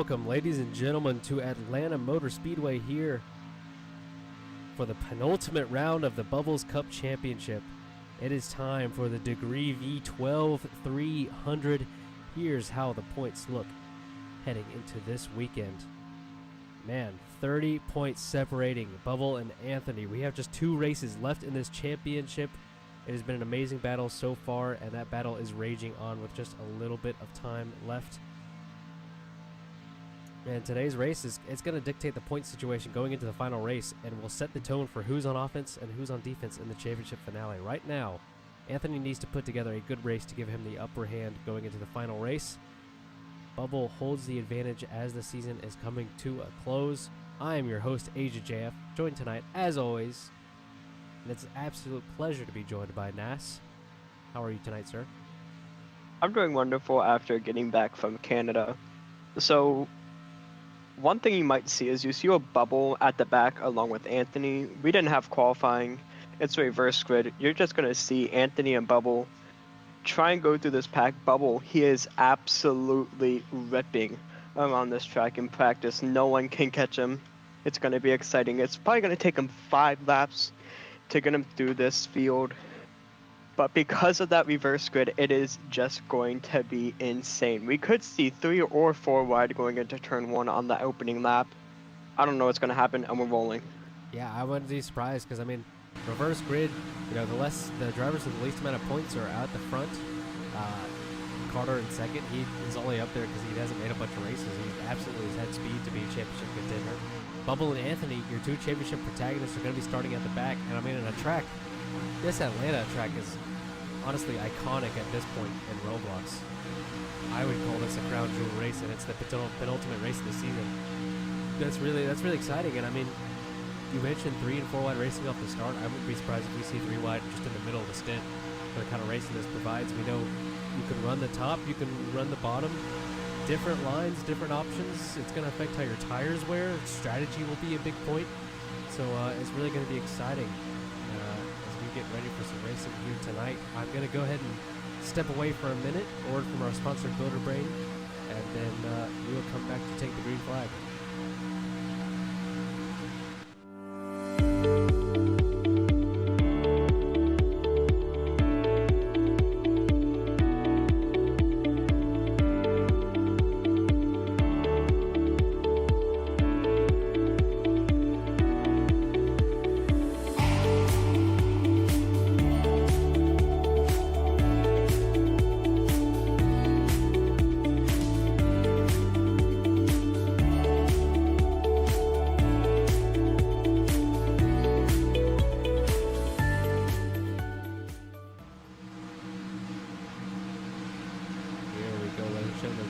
welcome, ladies and gentlemen, to Atlanta Motor Speedway here for the penultimate round of the Bubbles Cup Championship. It is time for the Degree V12 300. Here's how the points look heading into this weekend. Man, 30 points separating Bubble and Anthony. We have just 2 races left in this championship. It has been an amazing battle so far, and that battle is raging on with just a little bit of time left. And today's race it's going to dictate the point situation going into the final race, and will set the tone for who's on offense and who's on defense in the championship finale. Right now, Anthony needs to put together a good race to give him the upper hand going into the final race. Bubble holds the advantage as the season is coming to a close. I am your host, AJJF, joined tonight, as always, and it's an absolute pleasure to be joined by Nas. How are you tonight, sir? I'm doing wonderful after getting back from Canada. So, one thing you might see is you see a Bubble at the back along with Anthony. We didn't have qualifying. It's a reverse grid. You're just going to see Anthony and Bubble try and go through this pack. Bubble, he is absolutely ripping around this track in practice. No one can catch him. It's going to be exciting. It's probably going to take him 5 laps to get him through this field. But because of that reverse grid, it is just going to be insane. We could see 3 or 4 wide going into turn 1 on the opening lap. I don't know what's going to happen, and we're rolling. Yeah, I wouldn't be surprised because, I mean, reverse grid, you know, the drivers with the least amount of points are out the front. Carter in second, he is only up there because he hasn't made a bunch of races. He absolutely has had speed to be a championship contender. Bubble and Anthony, your 2 championship protagonists, are going to be starting at the back. And I mean, in a track, this Atlanta track is honestly iconic at this point in Roblox. I would call this a crown jewel race, and it's the penultimate race of the season. That's really exciting. And I mean, you mentioned 3 and 4 wide racing off the start. I wouldn't be surprised if we see 3 wide just in the middle of the stint for the kind of racing this provides. We know you can run the top, you can run the bottom, different lines, different options. It's going to affect how your tires wear. Strategy will be a big point. So it's really going to be exciting as we get ready for some racing here tonight. I'm going to go ahead and step away for a minute, a word from our sponsor, Builder Brain, and then we will come back to take the green flag.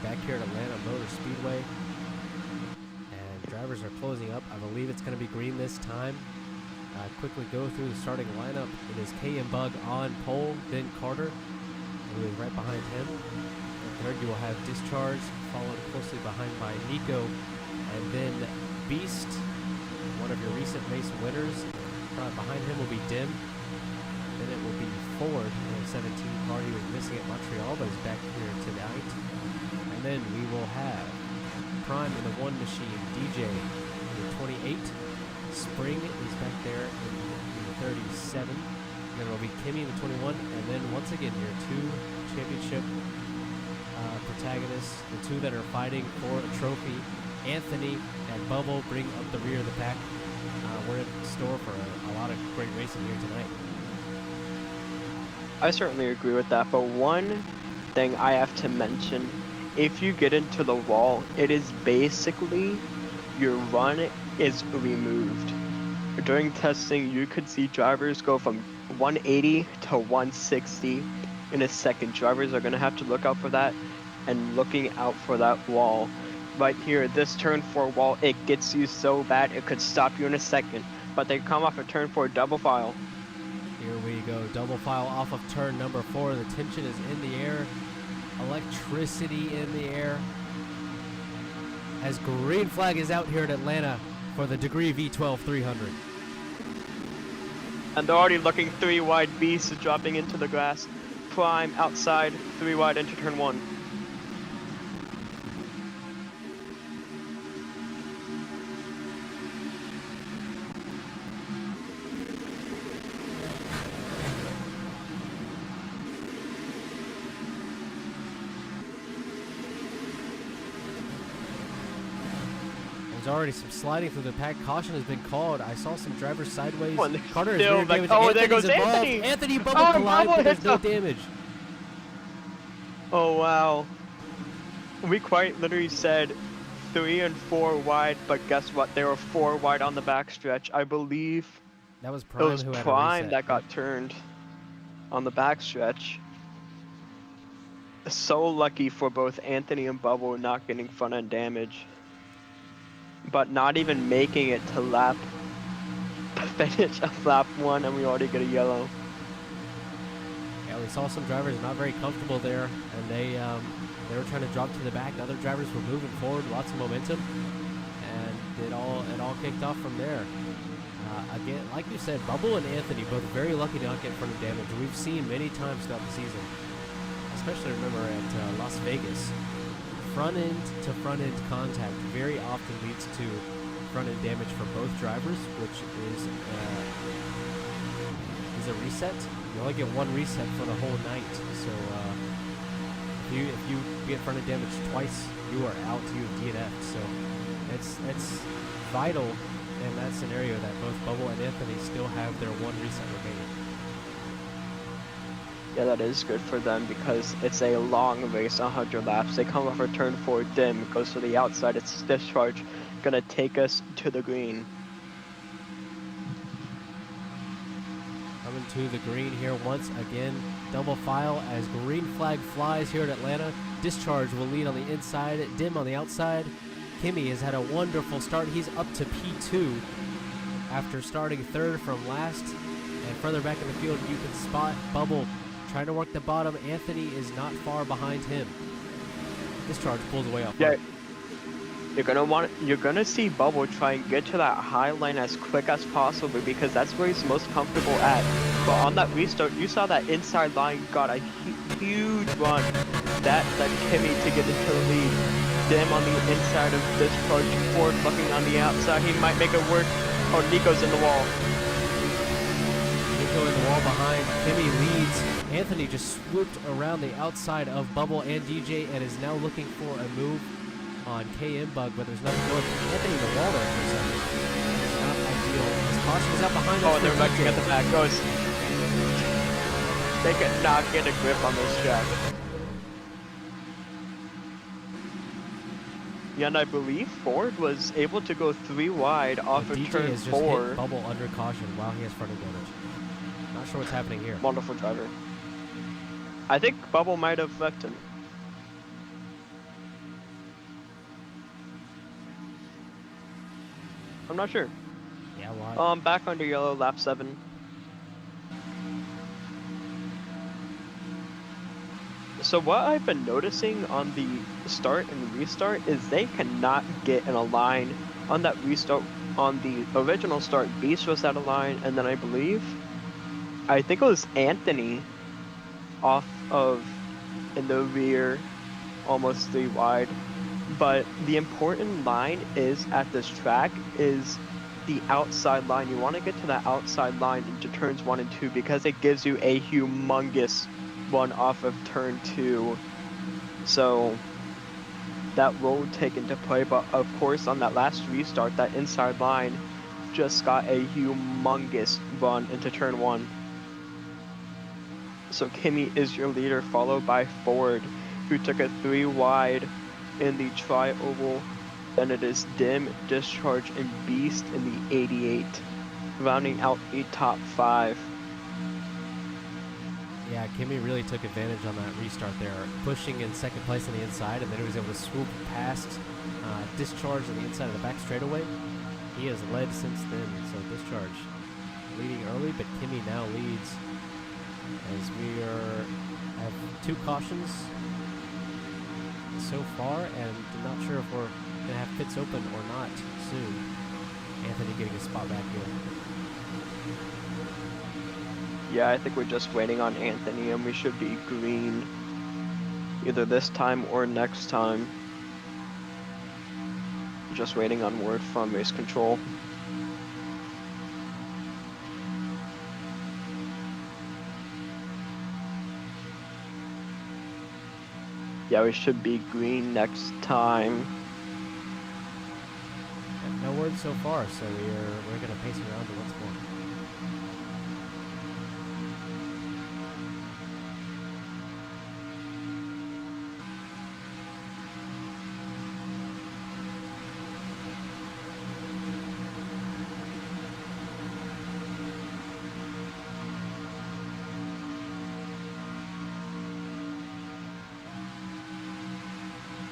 Back here at Atlanta Motor Speedway, and drivers are closing up. I believe it's going to be green this time. Quickly go through the starting lineup. It is K and Bug on pole, then Carter, who is right behind him. And third, you will have Discharge, followed closely behind by Nico, and then Beast, one of your recent race winners. Behind him will be Dim. Then it will be Ford in the 17 car. He was missing at Montreal, but is back here tonight. And then we will have Prime in the 1 machine, DJ in the 28, Spring is back there in the 37, and then it will be Kimmy in the 21, and then once again your 2 championship protagonists, the 2 that are fighting for a trophy, Anthony and Bubble, bring up the rear of the pack. We're in store for a lot of great racing here tonight. I certainly agree with that, but one thing I have to mention, if you get into the wall, it is basically your run is removed. During testing, you could see drivers go from 180 to 160 in a second. Drivers are going to have to look out for that and looking out for that wall. Right here, this turn 4 wall, it gets you so bad it could stop you in a second. But they come off a turn 4 double file. Here we go, double file off of turn number 4. The tension is in the air. Electricity in the air. As green flag is out here at Atlanta for the Degree V12 300. And they're already looking 3 wide. Beast dropping into the grass. Prime outside, 3 wide into turn 1. There's already some sliding through the pack. Caution has been called. I saw some drivers sideways. Oh, and Carter is still rear back- damage. oh, there Anthony's goes involved. Anthony! Anthony bubble Oh, collide, bubble but there's hits no him. damage. Oh wow. We quite literally said 3 and 4 wide, but guess what? They were 4 wide on the backstretch. I believe That was it Prime was who had a Prime reset. that got turned on the backstretch. So lucky for both Anthony and Bubble not getting front end damage, but not even making it to lap finish of lap 1, and we already get a yellow. Yeah, we saw some drivers not very comfortable there, and they were trying to drop to the back. Other drivers were moving forward, lots of momentum, and it all kicked off from there. Again, like you said, Bubble and Anthony both very lucky to not get front end damage. We've seen many times throughout the season, especially remember at Las Vegas, front end to front end contact very often leads to front end damage for both drivers, which is a reset. You only get one reset for the whole night, so if you get front end damage twice, you are out. You DNF. So it's vital in that scenario that both Bubble and Anthony still have their one reset remaining. Yeah, that is good for them because it's a long race, 100 laps. They come off a turn 4 dim, goes to the outside, it's discharge, gonna take us to the green. Coming to the green here once again, double file as green flag flies here at Atlanta. Discharge will lead on the inside, dim on the outside. Kimmy has had a wonderful start. He's up to P2 after starting third from last. And further back in the field, you can spot Bubble trying to work the bottom. Anthony is not far behind him. Discharge pulls away off. Yeah, you're gonna see Bubble try and get to that high line as quick as possible because that's where he's most comfortable at. But on that restart, you saw that inside line got a huge run. That led Kimmy to get into the lead. Dim on the inside of Discharge, Ford looking on the outside. He might make it work. Oh, Nico's in the wall. Nico in the wall behind. Kimmy leads. Anthony just swooped around the outside of Bubble and DJ and is now looking for a move on KM Bug, but there's nothing going. Anthony in the wall there for a second. It's not ideal. His caution is out behind us. Oh, they're looking at the back. Goes. They cannot get a grip on this track. Yeah, and I believe Ford was able to go 3 wide off of DJ turn has just 4. hit Bubble under caution while he has front end damage. Not sure what's happening here. Wonderful driver. I think Bubble might have wrecked him. I'm not sure. Yeah, why? Back under yellow, lap 7. So what I've been noticing on the start and restart is they cannot get in a line on that restart. On the original start, Beast was at a line, and then I think it was Anthony off of in the rear, almost 3 wide. But the important line is at this track is the outside line. You want to get to that outside line into turns 1 and 2 because it gives you a humongous one off of turn 2. So that will take into play, but of course on that last restart, that inside line just got a humongous run into turn 1. So Kimmy is your leader, followed by Ford, who took a 3 wide in the tri-oval. Then it is Dim, Discharge, and Beast in the 88, rounding out the top 5. Yeah, Kimmy really took advantage on that restart there, pushing in second place on the inside, and then he was able to swoop past Discharge on the inside of the back straightaway. He has led since then, so Discharge leading early, but Kimmy now leads as we have 2 cautions so far, and I'm not sure if we're going to have pits open or not soon. Anthony getting a spot back here. Yeah, I think we're just waiting on Anthony, and we should be green either this time or next time. Just waiting on word from race control. Yeah, we should be green next time. word so far, so we're going to pace around to once more.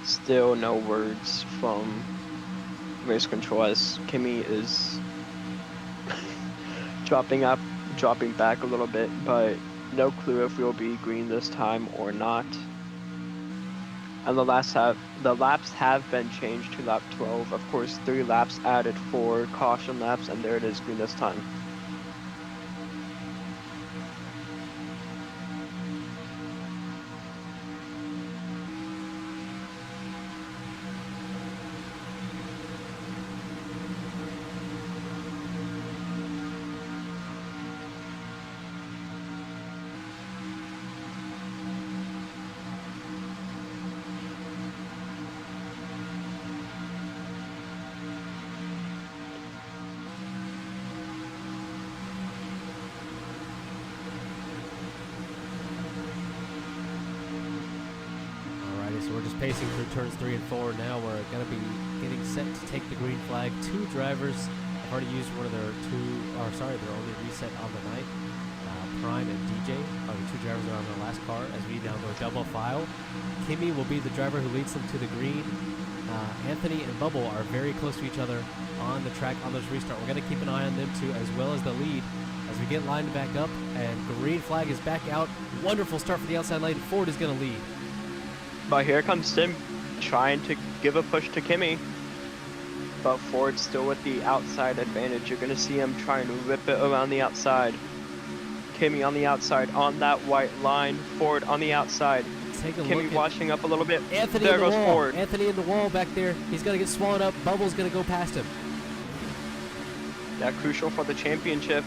Still no words from race control as Kimi is dropping back a little bit, but no clue if we'll be green this time or not. And the laps have been changed to lap 12. Of course, 3 laps added for caution laps, and there it is, green this time. So we're just pacing through turns 3 and 4 now. We're going to be getting set to take the green flag. 2 drivers have already used one of their their only reset on the night. Prime and DJ are the 2 drivers that are on their last car as we now go double file. Kimi will be the driver who leads them to the green. Anthony and Bubble are very close to each other on the track on this restart. We're going to keep an eye on them too, as well as the lead as we get lined back up. And green flag is back out. Wonderful start for the outside lane. Ford is going to lead. But here comes Sim trying to give a push to Kimi. But Ford's still with the outside advantage. You're going to see him trying to rip it around the outside. Kimi on the outside on that white line. Ford on the outside. Take a Kimi look washing up a little bit. Anthony there in the goes wall. Ford. Anthony in the wall back there. He's going to get swallowed up. Bubble's going to go past him. Yeah, crucial for the championship.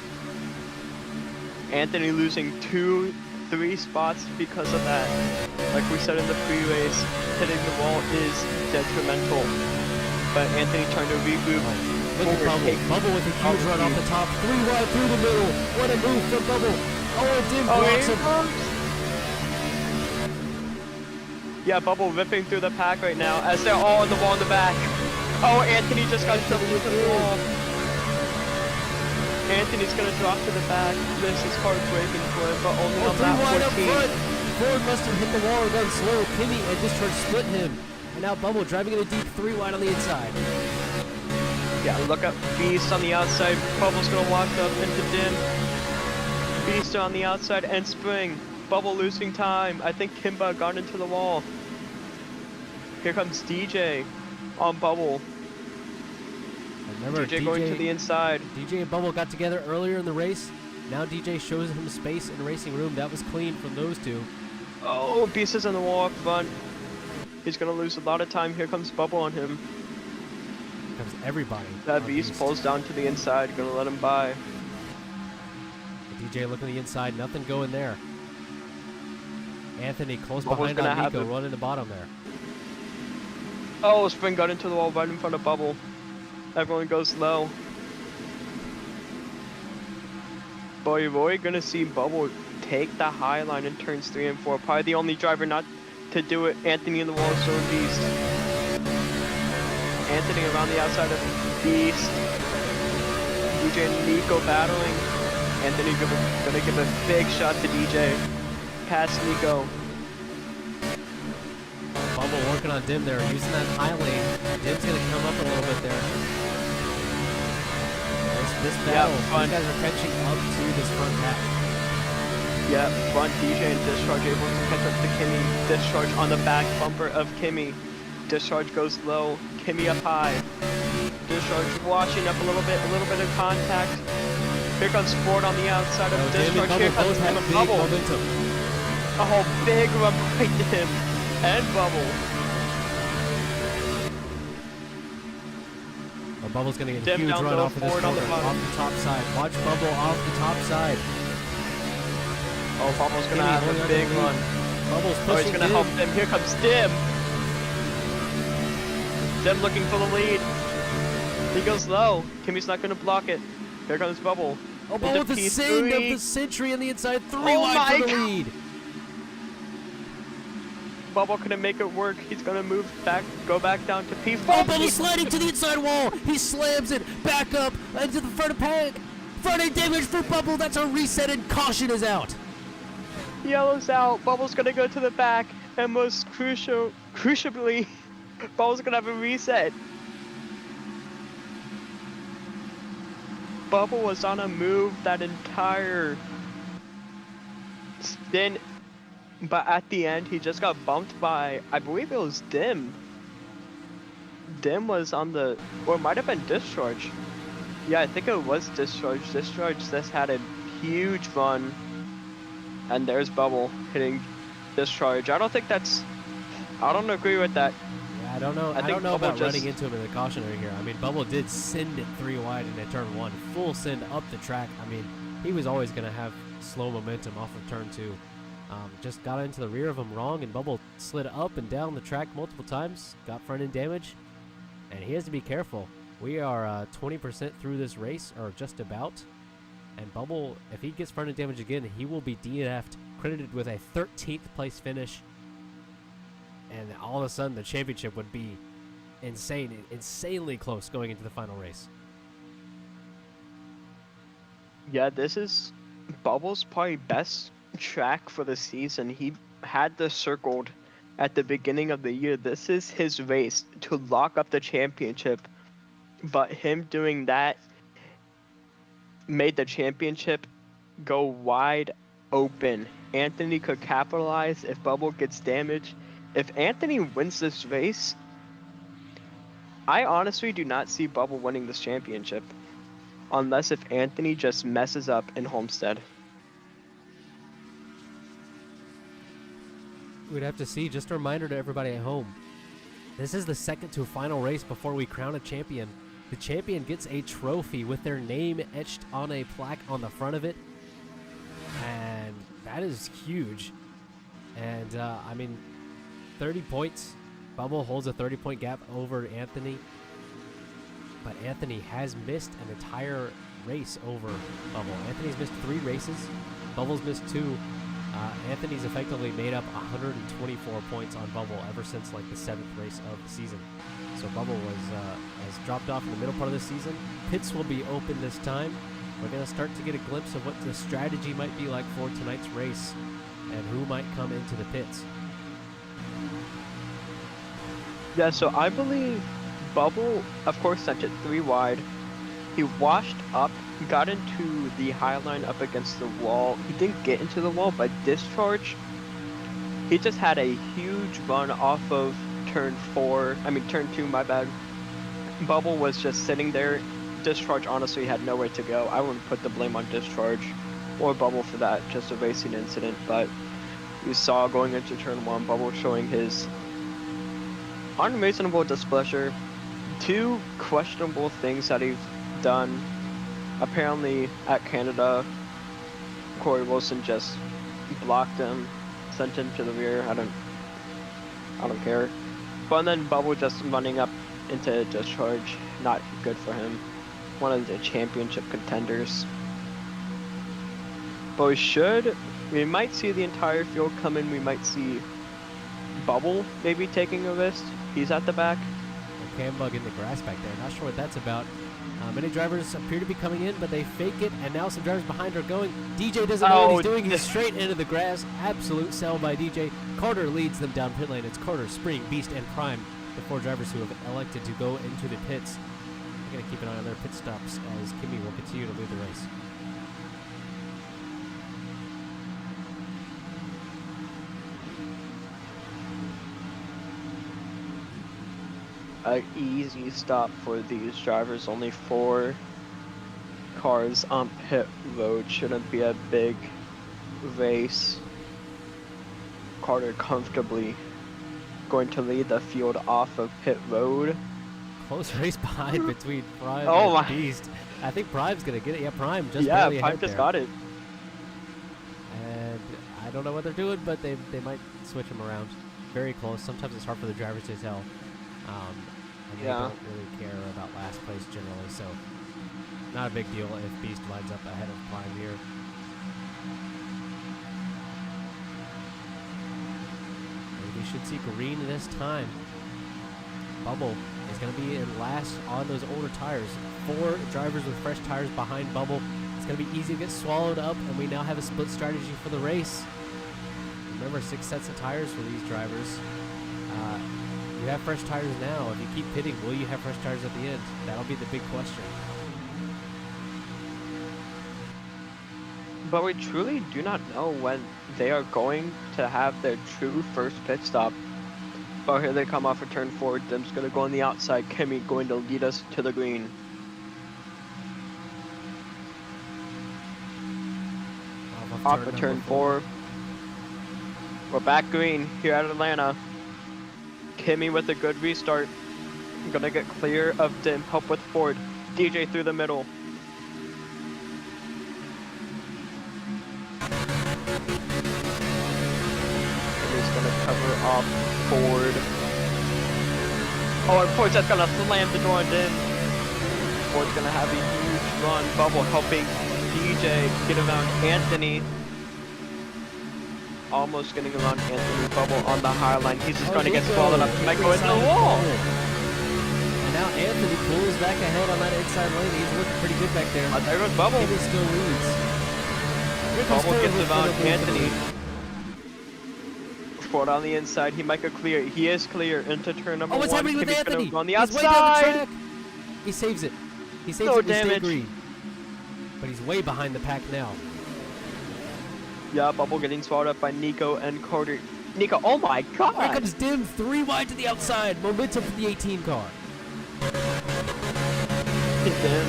Anthony losing 2-3 spots because of that. Like we said in the pre-race, hitting the wall is detrimental. But Anthony trying to regroup. Look at Bubble. Bubble with a huge run off the top. 3 wide through the middle. What a move from Bubble. Oh, Dim blocks him. Yeah, Bubble ripping through the pack right now as they're all on the wall in the back. Oh, Anthony just got shoved into the wall. Anthony's gonna drop to the back. This is heartbreaking for him, but only on lap 14. Ford must have hit the wall and gone slow. Kimi and Discharge split him. And now Bubble driving in a deep 3 wide on the inside. Yeah, look up Beast on the outside. Bubble's gonna walk up into Dim. Beast on the outside and Spring. Bubble losing time. I think Kimba got into the wall. Here comes DJ on Bubble. Remember, DJ going to the inside. DJ and Bubble got together earlier in the race. Now DJ shows him space in the racing room. That was clean from those 2. Oh, Beast is on the wall up front. He's going to lose a lot of time. Here comes Bubble on him. Here comes everybody. That Beast pulls down to the inside. Going to let him by. DJ looking to the inside. Nothing going there. Anthony close Bubble's behind on have Nico, running the bottom there. Oh, Spring got into the wall right in front of Bubble. Everyone goes low. Boy, we're gonna see Bubble take the high line in turns 3 and 4. Probably the only driver not to do it. Anthony in the wall, so Beast. Anthony around the outside of Beast. DJ and Nico battling. Anthony gonna give a big shot to DJ. Past Nico. Bubble working on Dim there, using that high lane. Dim's gonna come up a little bit there. This battle, these guys are catching up to this front pack. Yeah, front DJ and Discharge able to catch up to Kimi. Discharge on the back bumper of Kimi. Discharge goes low, Kimi up high. Discharge washing up a little bit of contact. Here comes Ford on the outside of Discharge. Here comes Tim and Bubble. Oh, big run by Dim and Bubble. Bubble's gonna get a Dim huge down run low, off of this Ford on corner, the bottom. off the top side. Watch Bubble off the top side. Oh, Bubble's gonna Kimi have holding a on big to the run. lead. Bubble's Oh, pushing he's gonna help Dim. Here comes Dim. Dim looking for the lead. He goes low. Kimmy's not going to block it. Here comes Bubble. Oh, Bubble with the P3. send of the century on the inside. 3 Oh wide my for the God. lead. Bubble couldn't make it work. He's going to move back, go back down to P4. Oh, Bubble sliding to the inside wall. He slams it back up into the front of Peg. Front end damage for Bubble. That's a reset and caution is out. Yellow's out. Bubble's going to go to the back. And most crucially, Bubble's going to have a reset. Bubble was on a move that entire stint, but at the end he just got bumped by, I believe it was Dim. Dim was on the, or it might have been Discharge. Yeah, I think it was Discharge. Discharge just had a huge run, and there's Bubble hitting Discharge. I don't agree with that. Yeah, I don't know. I think don't know Bubble about just- running into him in the cautionary here. I mean, Bubble did send it 3 wide into turn 1. Full send up the track. I mean, he was always going to have slow momentum off of turn 2. Just got into the rear of him wrong, and Bubble slid up and down the track multiple times. Got front end damage, and he has to be careful. We are 20% through this race, or just about. And Bubble, if he gets front end damage again, he will be DNF'd, credited with a 13th place finish. And all of a sudden, the championship would be insanely close going into the final race. Yeah, this is Bubble's probably best track for the season. He had this circled at the beginning of the year. This is his race to lock up the championship, but him doing that made the championship go wide open. Anthony could capitalize if Bubble gets damaged. If Anthony wins this race, I honestly do not see Bubble winning this championship unless if Anthony just messes up in Homestead. We'd have to see. Just a reminder to everybody at home. This is the second to final race before we crown a champion. The champion gets a trophy with their name etched on a plaque on the front of it. And that is huge. And, I mean, 30 points. Bubble holds a 30-point gap over Anthony. But Anthony has missed an entire race over Bubble. Anthony's missed 3 races. Bubble's missed 2. Anthony's effectively made up 124 points on Bubble ever since like the 7th race of the season. So Bubble has dropped off in the middle part of the season. Pits will be open this time. We're going to start to get a glimpse of what the strategy might be like for tonight's race and who might come into the pits. Yeah, so I believe Bubble, of course, sent it 3 wide. He washed up, got into the high line up against the wall. He didn't get into the wall, but Discharge, he just had a huge run off of turn 2, my bad. Bubble was just sitting there. Discharge honestly had nowhere to go. I wouldn't put the blame on Discharge or Bubble for that, just a racing incident. But we saw going into turn 1, Bubble showing his unreasonable displeasure. 2 questionable things that he's done. Apparently at Canada, Corey Wilson just blocked him, sent him to the rear. I don't care. But then Bubble just running up into Discharge, not good for him. One of the championship contenders. But we might see the entire field come in. We might see Bubble maybe taking a risk. He's at the back. Cam bug in the grass back there. Not sure what that's about. Many drivers appear to be coming in, but they fake it, and now some drivers behind are going. DJ doesn't know what he's doing. He's straight into the grass. Absolute sell by DJ. Carter leads them down pit lane. It's Carter, Spring, Beast, and Prime, the 4 drivers who have elected to go into the pits. We're going to keep an eye on their pit stops as Kimmy will continue to lead the race. An easy stop for these drivers. Only 4 cars on pit road. Shouldn't be a big race. Carter comfortably going to lead the field off of pit road. Close race behind between Prime Oh and my. Beast. I think Prime's going to get it. Yeah, Prime just Yeah, barely Prime ahead just there. got it. And I don't know what they're doing, but they might switch them around. Very close. Sometimes it's hard for the drivers to tell. and they Yeah. don't really care about last place generally, so not a big deal if Beast lines up ahead of Prime here. We should see green this time. Bubble is going to be in last on those older tires. 4 drivers with fresh tires behind Bubble. It's going to be easy to get swallowed up, and we now have a split strategy for the race. Remember, 6 sets of tires for these drivers. You have fresh tires now. If you keep pitting, will you have fresh tires at the end? That'll be the big question. But we truly do not know when they are going to have their true first pit stop. Oh, here they come off a turn 4. Dim's going to go on the outside. Kimi going to lead us to the green. Off of turn 4. We're back green here at Atlanta. Kimi with a good restart. Gonna get clear of Dim. Help with Ford. DJ through the middle. Kimi's gonna cover off Ford. Oh, and Ford's just gonna slam the door on Dim. Ford's gonna have a huge run. Bubble helping DJ get around Anthony. Almost getting around Anthony. Bubble on the high line. He's just going to get swallowed up. He might go into the wall. And now Anthony pulls back ahead on that inside lane. He's looking pretty good back there. There goes Bubble. He still leads. Bubble gets around Anthony. Ford on the inside. He might go clear. He is clear into turn number 1. What's happening with Kimi's Anthony? On the He's way down the outside. track. He saves it. He saves No it to stay damage. green. But he's way behind the pack now. Yeah, Bubble getting swallowed up by Nico and Carter. Nico, oh my god! Here comes Dim, 3 wide to the outside. Momentum for the 18 car. Dim.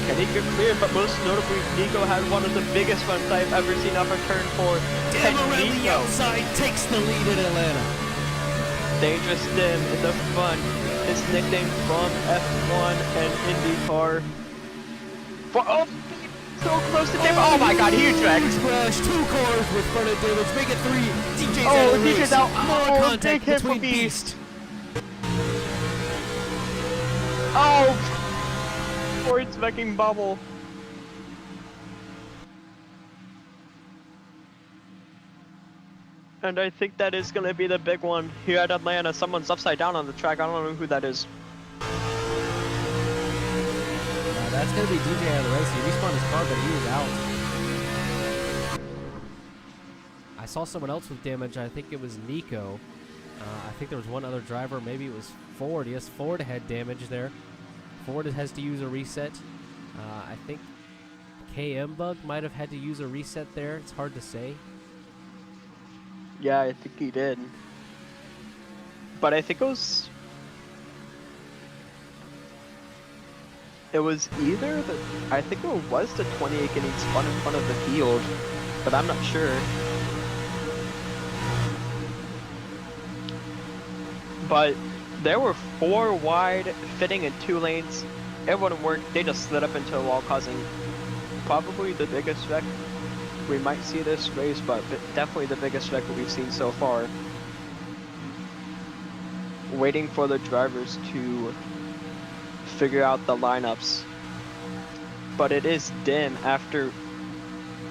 Can he get clear? But most notably, Nico had one of the biggest runs I've ever seen off of turn 4. Dim And around the Nico, outside takes the lead in Atlanta. Dangerous Dim in the front. His nickname from F1 and IndyCar. Oh, so close to Dim. Oh my god, huge wreck. Huge crash, 2 cars with front end damage, make it 3. DJ's out Oh, of the race. DJ's out. More Oh, contact big hit between for Beast. Beast. Oh, Ford's wrecking Bubble. And I think that is going to be the big one here at Atlanta. Someone's upside down on the track. I don't know who that is. That's going to be DJ out of the race. He respawned his car, but he was out. I saw someone else with damage. I think it was Nico. I think there was one other driver. Maybe it was Ford. Yes, Ford had damage there. Ford has to use a reset. I think KM Bug might have had to use a reset there. It's hard to say. Yeah, I think he did. But I think it was either the, I think it was the 28 getting spun in front of the field, but I'm not sure. But there were 4 wide fitting in 2 lanes. It wouldn't work. They just slid up into a wall, causing probably the biggest wreck we might see this race, but definitely the biggest wreck that we've seen so far. Waiting for the drivers to figure out the lineups. But it is Dim after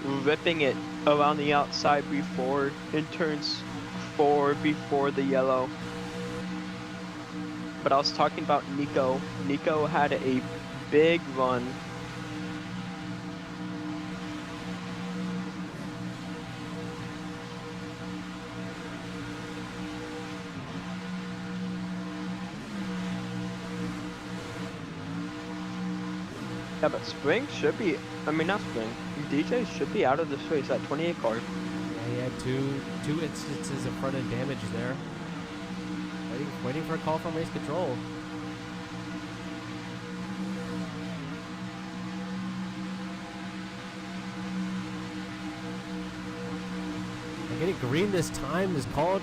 ripping it around the outside before in turns 4 before the yellow. But I was talking about Nico. Nico had a big run. Yeah, but Spring should be, I mean not Spring, DJ should be out of this race at 28 car. Yeah, he had two instances of front end damage there. Waiting for a call from race control. And getting green this time is called.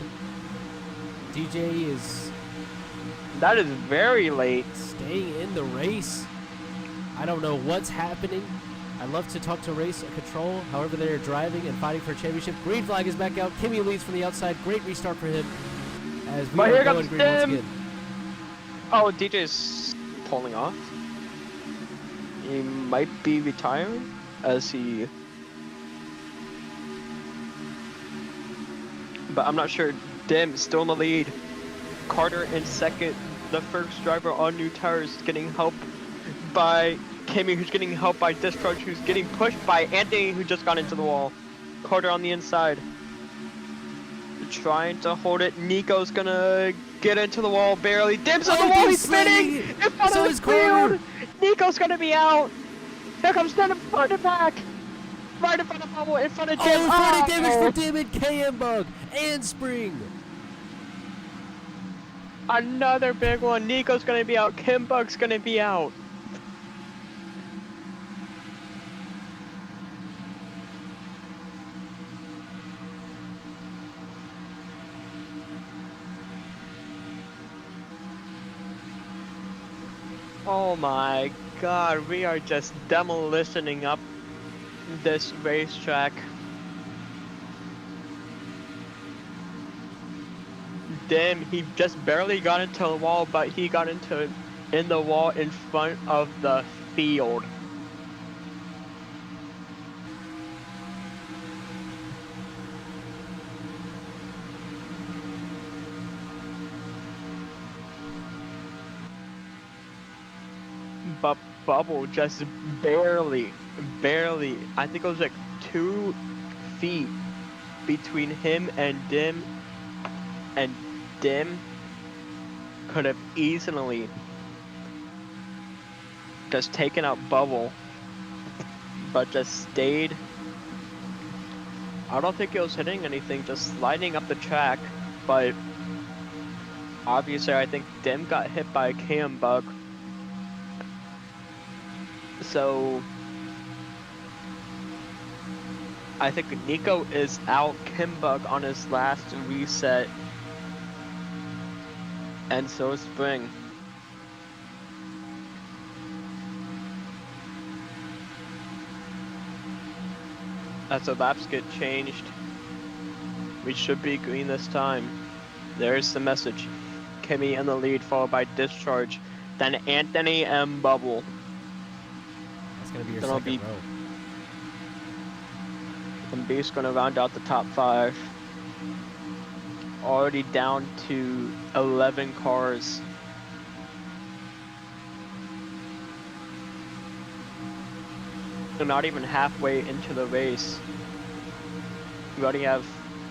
DJ is That is very late. staying in the race. I don't know what's happening. I'd love to talk to race control. However, they are driving and fighting for a championship. Green flag is back out. Kimi leads from the outside. Great restart for him. As we But are here going comes green once Dim. again. Oh, DJ's pulling off. He might be retiring as he... But I'm not sure. Dim still in the lead. Carter in second. The first driver on new tires getting help by Kimmy, who's getting help by Discharge, who's getting pushed by Anthony, who just got into the wall. Carter on the inside. Trying to hold it. Nico's gonna get into the wall barely. Dim's on the wall. He's spinning in front of the field. Nico's gonna be out. Here comes Dim in front and back. Right in front of Bubble, in front of Dim. Oh, further damage for Dim and KM Bug and Spring. Another big one. Nico's gonna be out. Kim Bug's gonna be out. Oh my god, we are just demolitioning up this racetrack. Dim, he just barely got into the wall, but he got in the wall in front of the field. But Bubble just barely, I think it was like 2 feet between him and Dim, and Dim could have easily just taken out Bubble, but just stayed. I don't think it was hitting anything, just sliding up the track, but obviously I think Dim got hit by a KM Bug. So I think Nico is out, Kimbug on his last reset, and so is Spring. As the laps get changed, we should be green this time. There's the message. Kimmy in the lead, followed by Discharge, then Anthony and Bubble. That's gonna be your second row. And B's gonna round out the top 5. Already down to 11 cars. So not even halfway into the race. We already have,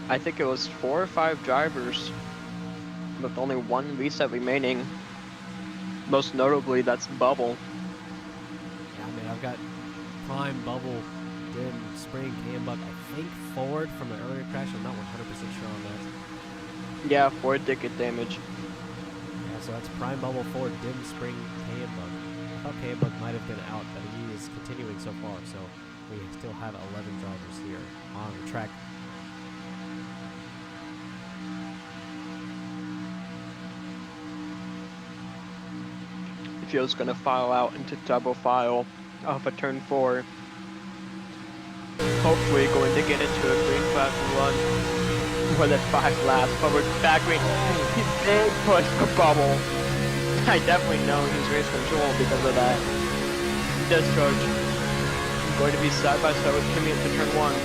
I think it was 4 or 5 drivers with only 1 reset remaining. Most notably, that's Bubble. I've got Prime, Bubble, Dim, Spring, KM Bug, I think forward from the earlier crash. I'm not 100% sure on that. Yeah, Ford did get damage. Yeah, so that's Prime, Bubble, Forward, Dim, Spring, KM Bug. I thought KM Bug might have been out, but he is continuing so far, so we still have 11 drivers here on the track. Field's gonna file out into double file off of turn 4. Hopefully going to get into a green flag run for the 5 laps, but we're back green. Big push for Bubble. I definitely know he's race control because of that. Discharge. Going to be side by side with Kimmy into turn 1.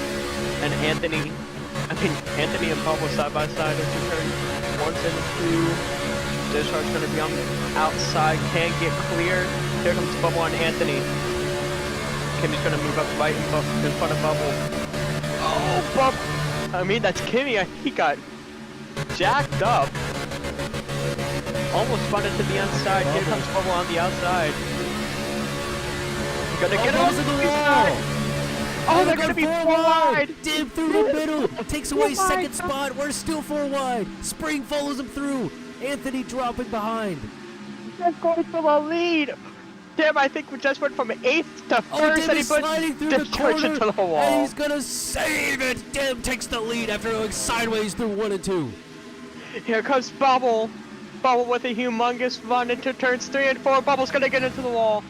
And Anthony and Bubble side by side into turn 1 and 2. Discharge going to be on the outside, can't get clear. Here comes Bubble and Anthony. Kimmy's going to move up right in front of Bubble. Oh, Bubble! I mean, that's Kimmy. He got jacked up. Almost spun it to the inside. Here comes Bubble on the outside. Gonna get over to the wall. Oh, they're gonna be 4 wide. Dim through the middle. Takes away second spot. We're still 4 wide. Spring follows him through. Anthony dropping behind. Just going for the lead. Damn, I think we just went from 8th to 1st, and he's sliding through the corner, into the wall. and he's gonna save it. Dim takes the lead after going sideways through 1 and 2. Here comes Bubble. Bubble with a humongous run into turns 3 and 4. Bubble's gonna get into the wall.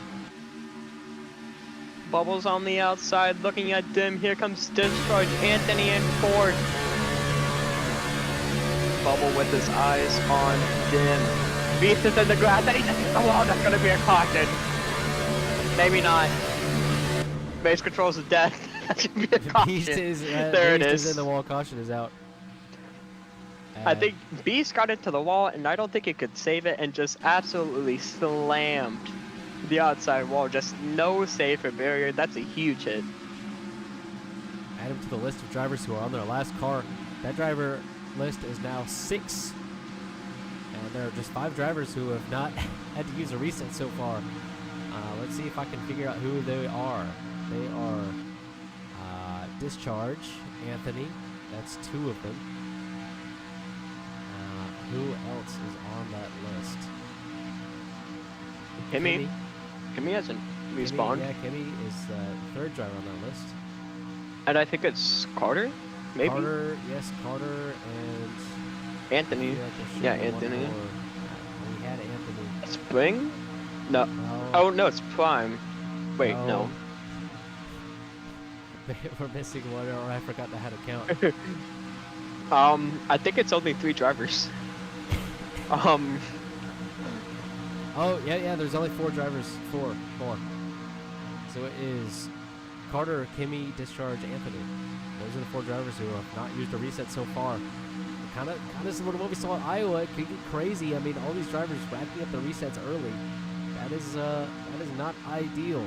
Bubble's on the outside looking at Dim. Here comes Discharge, Anthony, and Ford. Bubble with his eyes on Dim. Beast is in the grass, and he just hits the wall. That's gonna be a caution. Maybe not. Base controls is dead. That should be a caution. Beast is there Beast it is is. in the wall. Caution is out. I think Beast got into the wall, and I don't think it could save it, and just absolutely slammed the outside wall. Just no save or barrier. That's a huge hit. Add him to the list of drivers who are on their last car. That driver list is now 6. And there are just 5 drivers who have not had to use a reset so far. Let's see if I can figure out who they are. They are Discharge, Anthony. That's 2 of them. Who else is on that list? Kimmy. Kimmy hasn't respawned. Yeah, Kimmy is the 3rd driver on that list. And I think it's Carter, maybe? Carter, yes, Carter and... Anthony. Yeah, Anthony. We had Anthony. Spring? No. Oh, no, it's Prime. Wait, no. We're missing one, or I forgot how to count. I think it's only 3 drivers. Oh, yeah, there's only 4 drivers. 4. So it is Carter, Kimmy, Discharge, Anthony. Those are the 4 drivers who have not used a reset so far. Kind of similar to what we saw at Iowa. It could get crazy. I mean, all these drivers racking up the resets early. That is not ideal.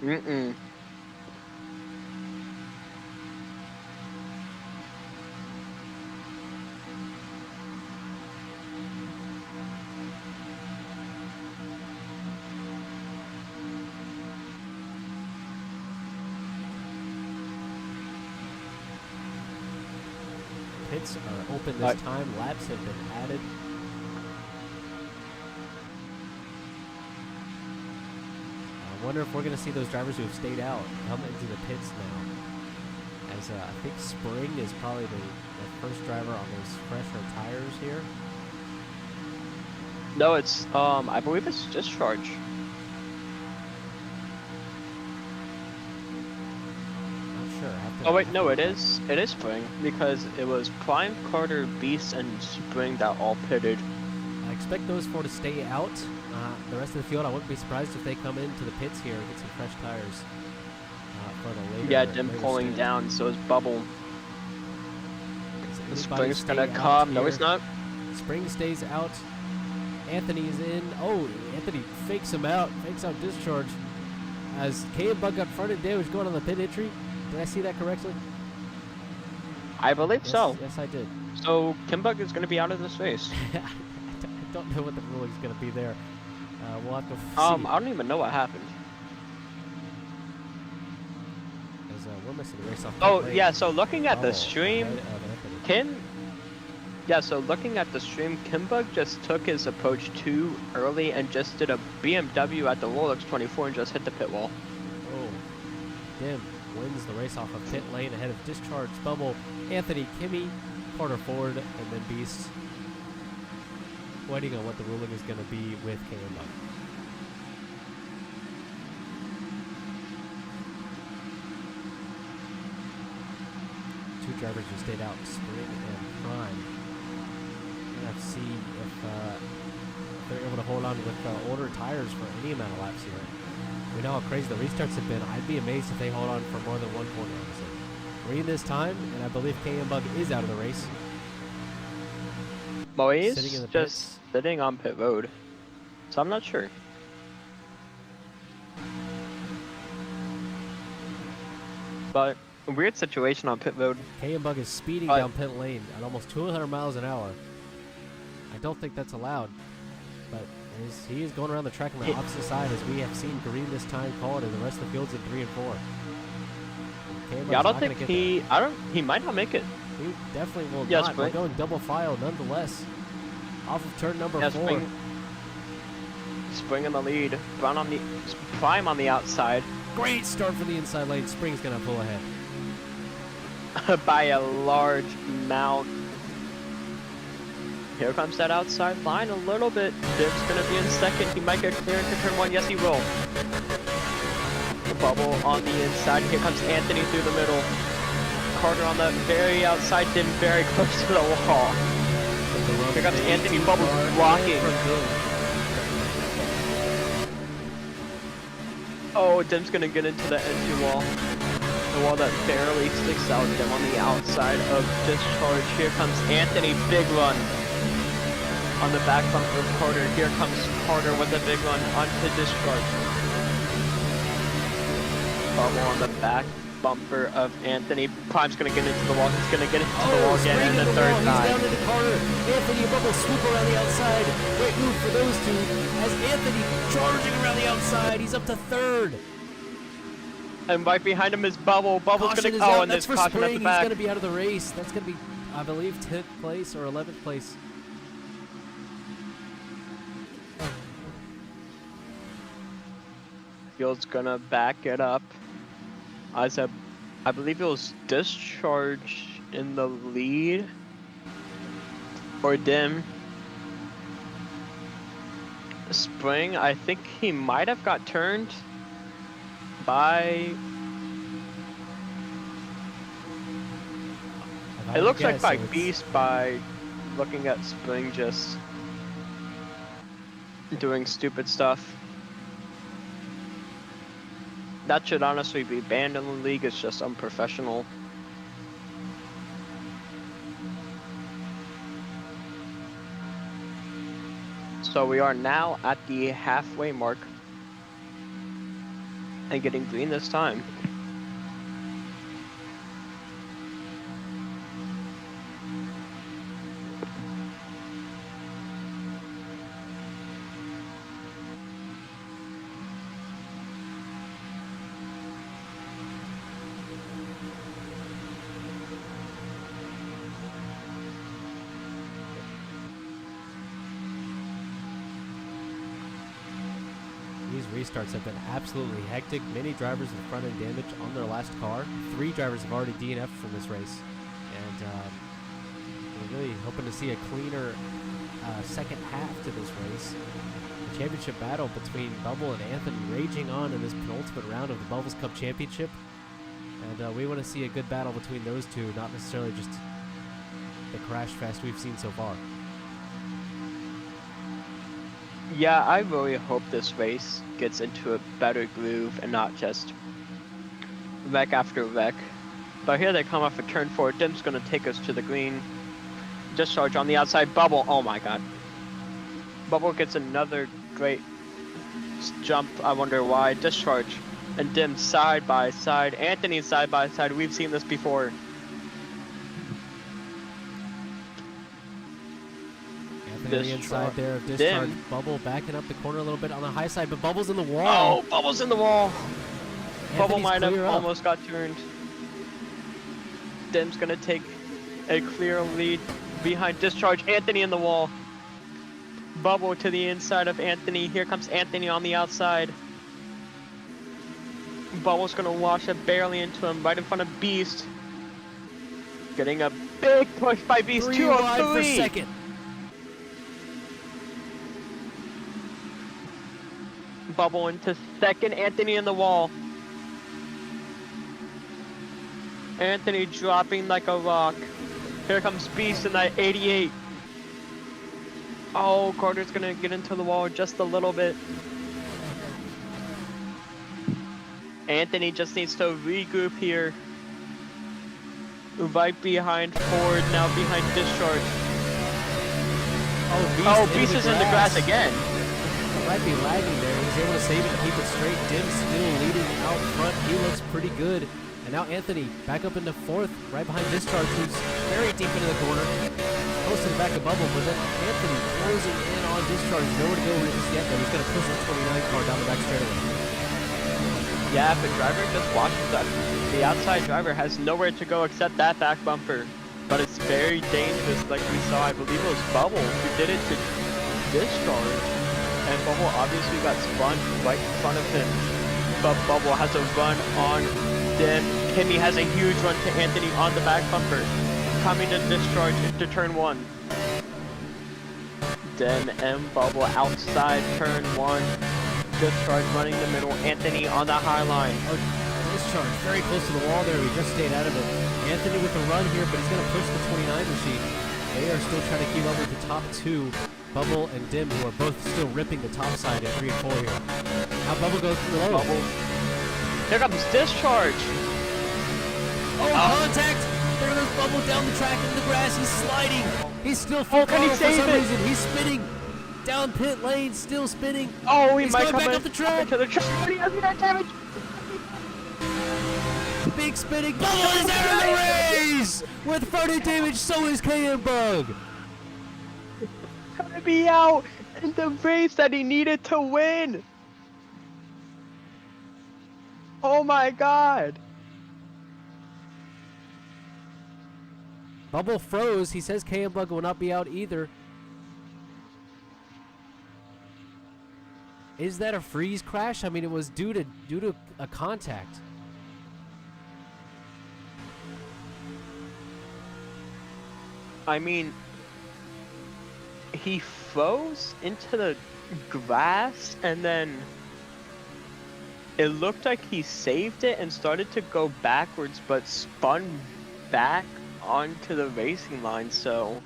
Mm-mm. Pits are open this time. Laps have been added. I wonder if we're going to see those drivers who have stayed out come into the pits now. As I think Spring is probably the first driver on those fresher tires here. No, it's, I believe it's Discharge. Oh wait, no, it is Spring, because it was Prime, Carter, Beast, and Spring that all pitted. I expect those 4 to stay out. The rest of the field, I wouldn't be surprised if they come into the pits here and get some fresh tires for the later. Yeah, them pulling down, so it's Bubble. The Spring's gonna come. No, he's not. Spring stays out. Anthony's in. Oh, Anthony fakes him out. Fakes out Discharge. As K and Bug got fronted damage going on the pit entry. Did I see that correctly? I believe so. Yes, I did. So Kimbug is going to be out of this race. I don't know what the ruling is going to be there. We'll have to see. I don't even know what happened. As, we're missing the race off. Oh yeah. So looking at the stream, looking at the stream, Kimbug just took his approach too early and just did a BMW at the Rolex 24 and just hit the pit wall. Oh, Dim wins the race off of pit lane ahead of Discharge, Bubble, Anthony, Kimmy, Carter Ford, and then Beast. Waiting on what the ruling is going to be with KMO. Two drivers who stayed out, Spring and Prime. We're going to have to see if they're able to hold on with older tires for any amount of laps here. We know how crazy the restarts have been. I'd be amazed if they hold on for more than 1 corner, honestly. Green this time, and I believe KM Bug is out of the race. Well, he's sitting just sitting on pit road, so I'm not sure. But a weird situation on pit road. KM Bug is speeding down pit lane at almost 200 miles an hour. I don't think that's allowed, but he is going around the track on the opposite side, as we have seen green this time called, and the rest of the field's in 3 and 4. Yeah, I don't think he might not make it. He definitely will not. We're going double file nonetheless. Off of turn number 4. Spring in the lead. Prime on the outside. Great start for the inside lane. Spring's gonna pull ahead. By a large amount. Here comes that outside line a little bit. Dim's gonna be in second. He might get clear into turn 1. Yes, he will. The Bubble on the inside. Here comes Anthony through the middle. Carter on the very outside. Dim very close to the wall. The run Here comes the Anthony 18 Bubbles car blocking. and from Dim. Oh, Dim's gonna get into the entry wall. The wall that barely sticks out Dim on the outside of discharge. Here comes Anthony, big run. On the back bumper of Carter. Here comes Carter with a big run onto discharge. Bubble on the back bumper of Anthony. Prime's gonna get into the wall. He's gonna get into the wall again in the third time. He's down into Carter. Anthony and Bubble swoop around the outside. Great move for those two. As Anthony charging around the outside, he's up to third. And right behind him is Bubble. Bubble's Caution gonna is out. and That's there's for caution at Spring. the back. He's gonna be out of the race. That's gonna be, I believe, 10th place or 11th place. Field's gonna back it up. I believe it was discharge in the lead. Or Dim. Spring, I think he might have got turned by... It looks like by Beast by looking at Spring just doing stupid stuff. That should honestly be banned in the league. It's just unprofessional. So we are now at the halfway mark and getting green this time. These restarts have been absolutely hectic. Many drivers with front end damage on their last car. 3 drivers have already DNF'd from this race. And we're really hoping to see a cleaner second half to this race. The championship battle between Bubble and Anthony raging on in this penultimate round of the Bubbles Cup Championship. And we want to see a good battle between those two, not necessarily just the crash fest we've seen so far. Yeah, I really hope this race gets into a better groove and not just wreck after wreck. But here they come off a turn 4. Dim's gonna take us to the green. Discharge on the outside. Bubble. Oh my god. Bubble gets another great jump. I wonder why. Discharge and Dim side by side. Anthony side by side. We've seen this before. On the inside there of discharge. Dim. Bubble backing up the corner a little bit on the high side, but Bubble's in the wall. Oh, Bubble's in the wall. Anthony's Bubble might have up. almost got turned. Dim's gonna take a clear lead behind discharge. Anthony in the wall. Bubble to the inside of Anthony. Here comes Anthony on the outside. Bubble's gonna wash it barely into him right in front of Beast. Getting a big push by Beast. 3 2 wide on 3. for second. Bubble into second. Anthony in the wall. Anthony dropping like a rock. Here comes Beast in that 88. Oh, Carter's gonna get into the wall just a little bit. Anthony just needs to regroup here. Right behind Ford, now behind discharge. Oh, Beast is in the grass again. Might be lagging there. He's able to save it and keep it straight. Dim still leading out front. He looks pretty good. And now Anthony back up into 4th, right behind Discharge, who's very deep into the corner. Close to the back of Bubble, but then Anthony closing in on Discharge. Nowhere to go just yet, though. He's going to push the 29 car down the back straightaway. Yeah, if the driver just watches that, the outside driver has nowhere to go except that back bumper. But it's very dangerous, like we saw. I believe it was Bubble who did it to Discharge. And Bubble obviously got spun right in front of him. But Bubble has a run on Dim. Kimmy has a huge run to Anthony on the back bumper. Coming to discharge into turn 1. Dim and Bubble outside turn 1. Discharge running the middle. Anthony on the high line. Oh, Discharge very close to the wall there. He just stayed out of it. Anthony with the run here, but he's going to push the 29 machine. They are still trying to keep up with the top two, Bubble and Dim, who are both still ripping the top side in 3 and 4 here. Now Bubble goes low. Bubble. Here comes discharge. Oh, contact! There goes Bubble down the track into the grass. He's sliding. He's still full can he throttle for save some it? reason. He's spinning down pit lane, still spinning. Oh, he He's might going come back in up the track. to the track. He doesn't get damage. Big spinning. Bubble is out of the race! With further damage, so is KM Bug. Gonna be out in the race that he needed to win. Oh my god. Bubble froze. He says KM Bug will not be out either. Is that a freeze crash? I mean, it was due to a contact. I mean, he froze into the grass and then it looked like he saved it and started to go backwards but spun back onto the racing line, so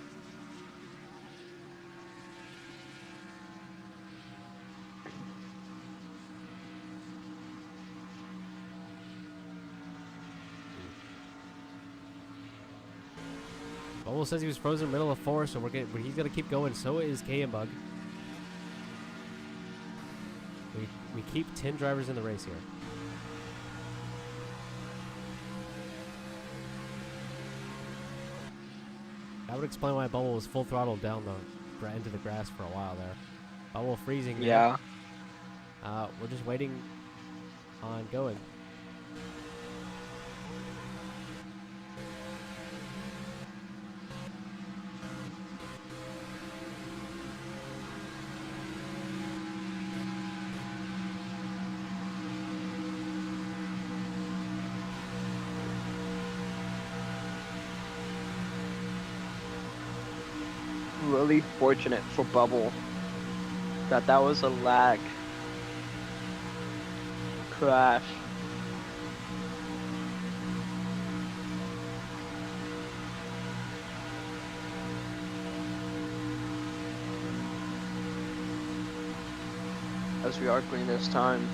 Bubble says he was frozen in the middle of 4, so he's gonna keep going. So is KM Bug. We keep 10 drivers in the race here. That would explain why Bubble was full throttle down into the grass for a while there. Bubble freezing. yeah. We're just waiting on going. Really fortunate for Bubble that was a lag crash. As we are green this time.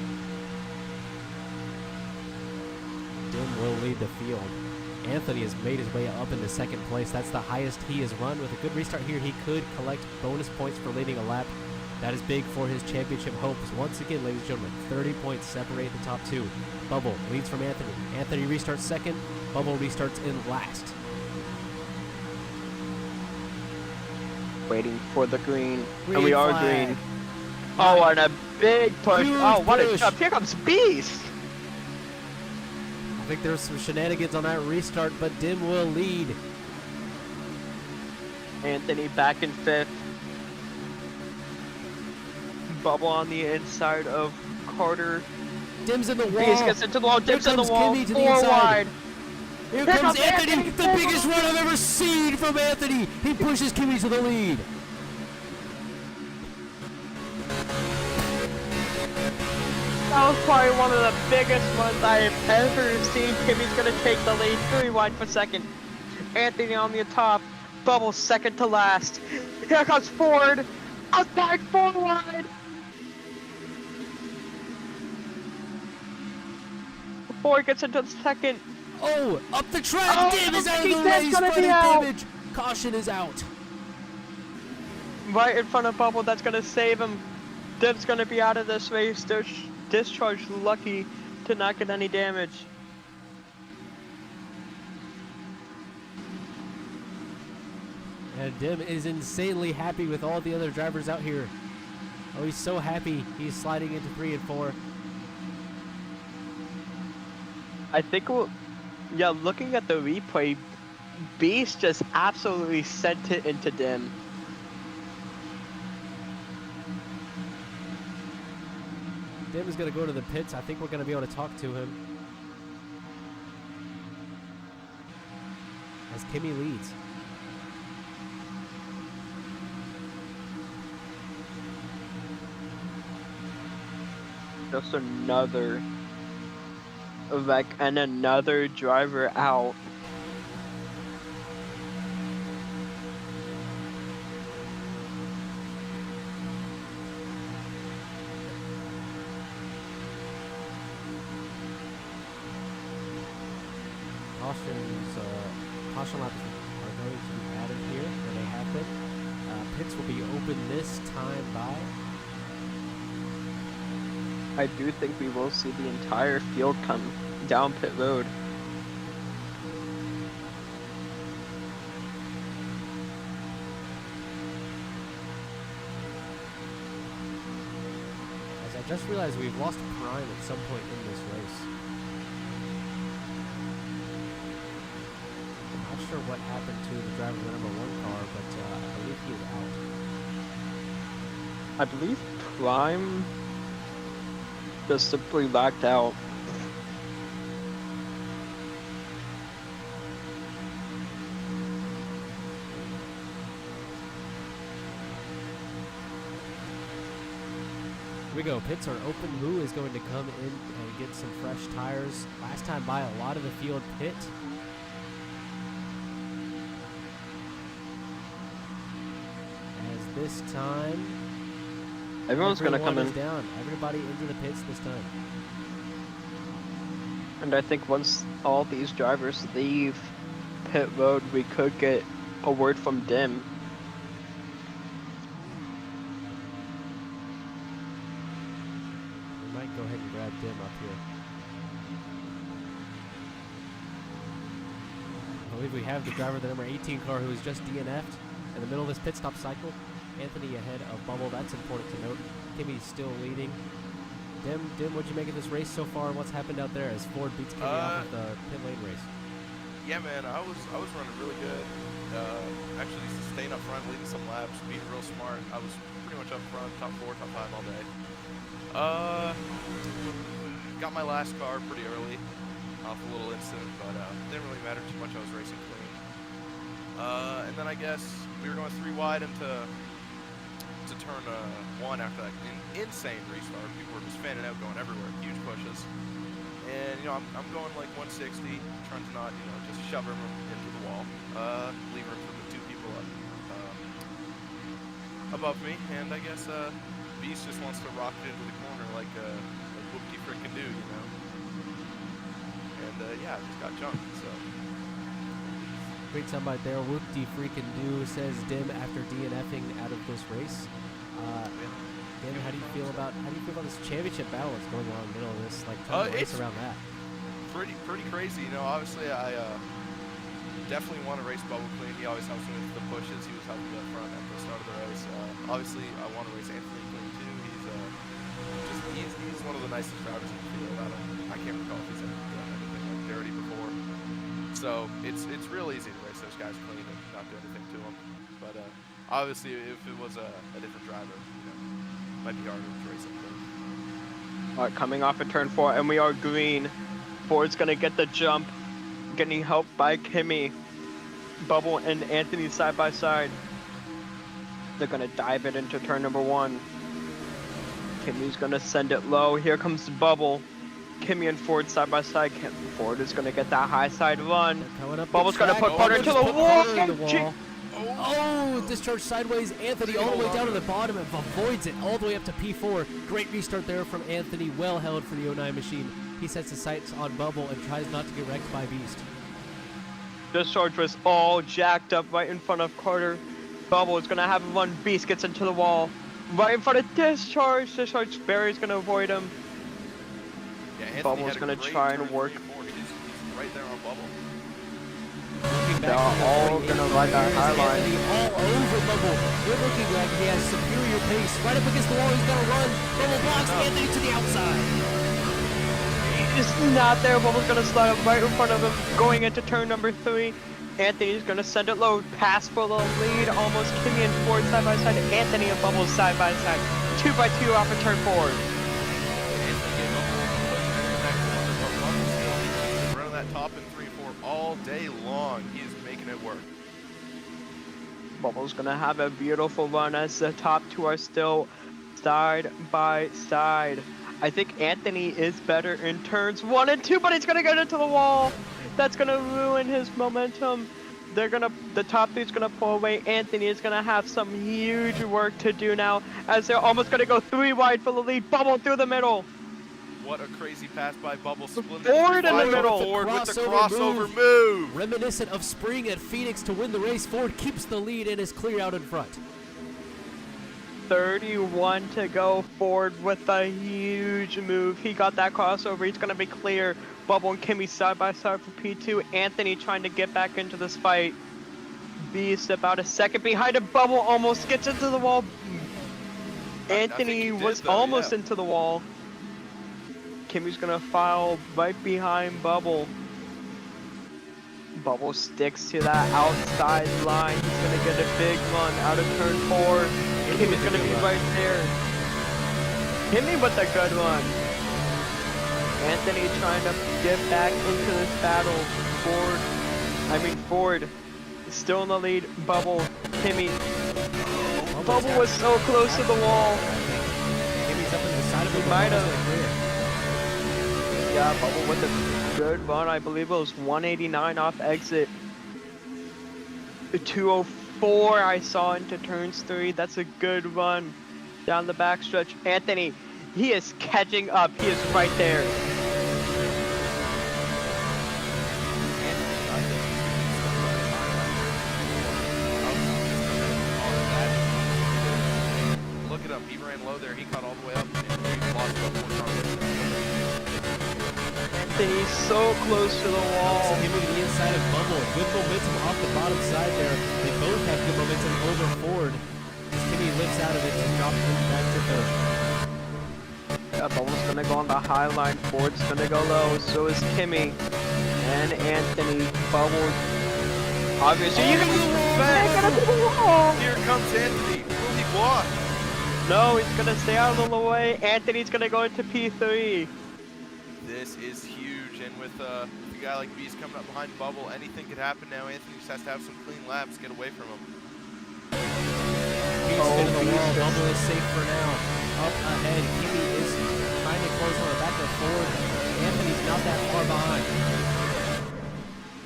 Dim will lead the field. Anthony has made his way up into 2nd place. That's the highest he has run. With a good restart here, he could collect bonus points for leading a lap. That is big for his championship hopes. Once again, ladies and gentlemen, 30 points separate the top two. Bubble leads from Anthony. Anthony restarts 2nd. Bubble restarts in last. Waiting for the green. Green And we are flag. green. Oh, and a big push. Huge Oh, what push. a jump. Here comes Beast. I think there's some shenanigans on that restart, but Dim will lead. Anthony back in 5th. Bubble on the inside of Carter. Dim's in the wall. Beast gets into the wall. Dips in the comes wall. Kimmy to the 4 inside. wide. Here Here comes comes Anthony, Anthony, the four biggest run I've ever seen from Anthony. He pushes Kimmy to the lead. That was probably one of the biggest runs I have ever seen. Kimmy's gonna take the lead. 3 wide for 2nd. Anthony on the top. Bubble 2nd to last. Here comes Ford. Outside 4 wide. Ford gets into the 2nd. Oh, up the track. Oh, Dim is out of the Dim's race. gonna be Running out. damage. Caution is out. Right in front of Bubble. That's gonna save him. Dim's gonna be out of this race. Discharge lucky to not get any damage. And Dim is insanely happy with all the other drivers out here. Oh, he's so happy. He's sliding into 3 and 4. I think yeah, looking at the replay, Beast just absolutely sent it into Dim. Dim is going to go to the pits. I think we're going to be able to talk to him. As Kimmy leads. Just another wreck and another driver out. caution laps are going to be added here, and they have been. Pits will be open this time by. I do think we will see the entire field come down pit road. As I just realized we've lost Prime at some point in this race. I'm not sure what happened to the driver of the number 1 car, but I believe he is out. I believe Prime just simply lacked out. Here we go. Pits are open. Who is going to come in and get some fresh tires? Last time by, a lot of the field pit. As this time, Everyone's gonna come in. Down. Everybody into the pits this time. And I think once all these drivers leave pit road, we could get a word from Dim. We might go ahead and grab Dim up here. I believe we have the driver of the number 18 car who was just DNF'd in the middle of this pit stop cycle. Anthony ahead of Bubble. That's important to note. Kimmy's still leading. Dim, what'd you make of this race so far, and what's happened out there as Ford beats Kimmy off of the pit lane race? Yeah, man, I was running really good. Actually staying up front, leading some laps, being real smart. I was pretty much up front, top 4, top 5 all day. Got my last car pretty early off a little incident, but didn't really matter too much. I was racing clean. And then I guess we were going 3 wide into turn 1 after that insane restart. People were just fanning out, going everywhere, huge pushes. And, you know, I'm going like 160, trying to not, you know, just shove him into the wall, leave room for the 2 people above me. And I guess Beast just wants to rock it into the corner like whoop-de frickin' do, you know. And yeah, I just got jumped, so. Great soundbite there. Whoop-de freaking do, says Dim after DNFing out of this race. Dim, how do you feel about this championship battle that's going on in the middle of this, like, trying to race around that? Pretty crazy, you know. Obviously, I definitely want to race Bubble clean. He always helps me with the pushes. He was helping me up front at the start of the race. Obviously, I want to race Anthony clean too. He's one of the nicest drivers in the field. I can't recall if he's ever done anything like dirty before. So it's real easy to race those guys clean and not do anything to them. But obviously, if it was a different driver, you know, it might be harder to race them clean. All right, coming off of turn 4, and we are green. Ford's gonna get the jump, getting helped by Kimmy. Bubble and Anthony side by side. They're gonna dive it into turn number 1. Kimmy's gonna send it low. Here comes Bubble. Kimmy and Ford side by side. Ford is gonna get that high side run. Bubble's gonna put Carter to the wall. Oh, discharge sideways. Anthony all the way down to the bottom and avoids it all the way up to P4. Great restart there from Anthony. Well held for the 09 machine. He sets his sights on Bubble and tries not to get wrecked by Beast. Discharge was all jacked up right in front of Carter. Bubble is gonna have him run. Beast gets into the wall. Right in front of Discharge. Discharge Barry's gonna avoid him. Yeah, Bubble's gonna try and work. He's right there on Bubble. They're all gonna ride that high line. All over Bubble. We're looking like he has superior pace. Right up against the wall, he's gonna run. Bubble blocks Anthony to the outside. He's not there. Bubble's gonna slide up right in front of him. Going into turn number 3. Anthony's gonna send it low. Pass for the lead. Almost Kimmy and Ford side by side. Anthony and Bubble side by side. 2 by 2 off of turn 4. Running that top in 3-4 all day long. He is making it work. Bubble's gonna have a beautiful run as the top 2 are still side by side. I think Anthony is better in turns 1 and 2, but he's gonna get into the wall. That's gonna ruin his momentum. The top 3's gonna pull away. Anthony is gonna have some huge work to do now as they're almost gonna go 3 wide for the lead. Bubble through the middle. What a crazy pass by Bubble. Split Ford in the middle. Ford with the Crossover crossover move. Reminiscent of spring at Phoenix to win the race. Ford keeps the lead and is clear out in front. 31 to go. Ford with a huge move. He got that crossover. He's going to be clear. Bubble and Kimmy side by side for P2. Anthony trying to get back into this fight. Beast about a second behind him. Bubble almost gets into the wall. Anthony was almost into the wall. Kimmy's going to file right behind Bubble. Bubble sticks to that outside line. He's going to get a big run out of turn 4. Kimmy's going to be right there. Kimmy with a good run. Anthony trying to get back into this battle. Ford is still in the lead. Bubble, Kimmy. Bubble was so close to the wall. Kimmy's up in the side of He it. might have. Yeah, Bubble with a good run. I believe it was 189 off exit. 204 I saw into turns 3. That's a good run down the backstretch. Anthony, he is catching up. He is right there. Look it up. He ran low there. He caught all the way up. And he lost about 4 cars. Anthony's so close to the wall. Kimmy to the inside of Bubble. Good momentum off the bottom side there. They both have good momentum over Ford. As Kimmy lifts out of it to drop him back to third. Yeah, Bubble's gonna go on the high line. Ford's gonna go low. So is Kimmy and Anthony. Bubble. Obviously, you're gonna be the wall. Here comes Anthony. Will he block? No, he's gonna stay out of the way. Anthony's gonna go into P3. This is huge, and with a guy like Beast coming up behind Bubble, anything could happen now. Anthony just has to have some clean laps, get away from him. Beast into the wall. Bubble is safe for now. Up ahead. Kimmy is trying to close on her back to Ford. Anthony's not that far behind.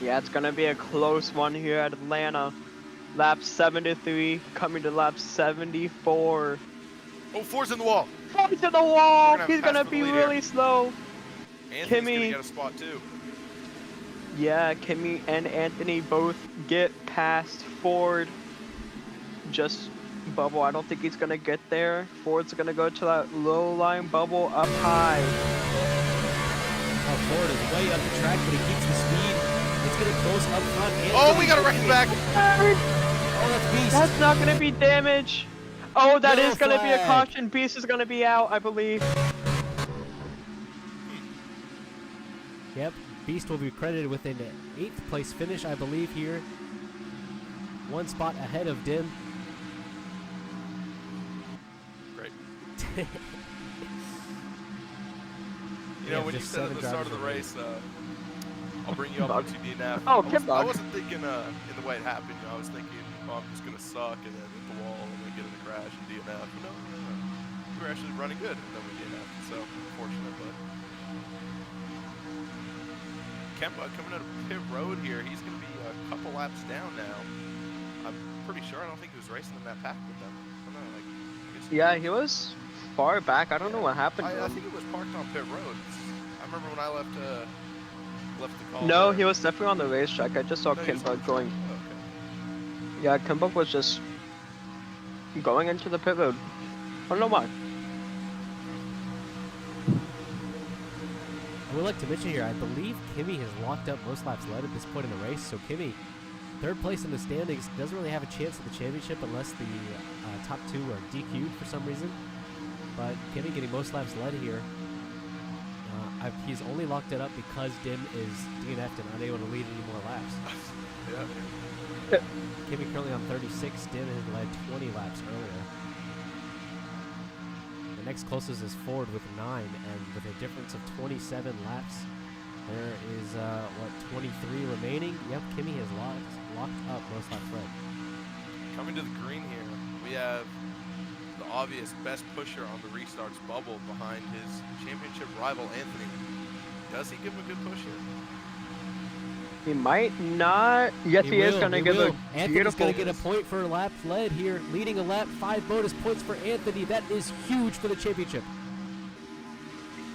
Yeah, it's gonna be a close one here at Atlanta. Lap 73, coming to lap 74. Oh, Ford's in the wall. Ford's in the wall. We're gonna have He's to pass gonna for be the lead really here. slow. Anthony's Kimmy. gonna get a spot too. Yeah, Kimmy and Anthony both get past Ford. Just Bubble, I don't think he's gonna get there. Ford's gonna go to that low line. Bubble up high. Oh, Ford is way up the track, but he keeps the speed. It's getting close up front. Oh, we gotta wreck him back. Oh, that's Beast. That's not gonna be damage. Oh, that Yellow is gonna be a flag. caution. Beast is gonna be out, I believe. Yep, Beast will be credited with an 8th place finish, I believe, here. 1 spot ahead of Dim. Great. You know, when you just said at 7 the start of the drivers race, I'll bring you up on 2 DNF. Oh, I wasn't thinking in the way it happened. You know, I was thinking, oh, I'm just gonna suck and then hit the wall and then get in a crash and DNF. No. We were actually running good and then we DNF. So unfortunate, but Kemba coming out of pit road here. He's gonna be a couple laps down now. I'm pretty sure. I don't think he was racing in that pack with them. I don't know. Like, I guess Yeah, he was far back. I don't know what happened to I him. think it was parked on pit road. I remember when I left the call. No, there. he was definitely on the racetrack. I just saw No, he was Kimba on- going. Oh, okay. Yeah, Kimba was just going into the pit road. I don't know why. I would like to mention here, I believe Kimmy has locked up most laps led at this point in the race, so Kimmy, 3rd place in the standings, doesn't really have a chance at the championship unless the top 2 are DQ'd for some reason. But Kimmy getting most laps led here. He's only locked it up because Dim is DNF'd and unable to lead any more laps. Yeah. Kimmy currently on 36, Dim had led 20 laps earlier. The next closest is Ford with 9, and with a difference of 27 laps, there is 23 remaining. Yep, Kimmy has locked up most laps led. Coming to the green here, we have the obvious best pusher on the restarts Bubble behind his championship rival Anthony. Does he give him a good push here? He might not. Yes, he is going to give a Anthony's beautiful. going to get a point for lap led here, leading a lap. 5 bonus points for Anthony. That is huge for the championship.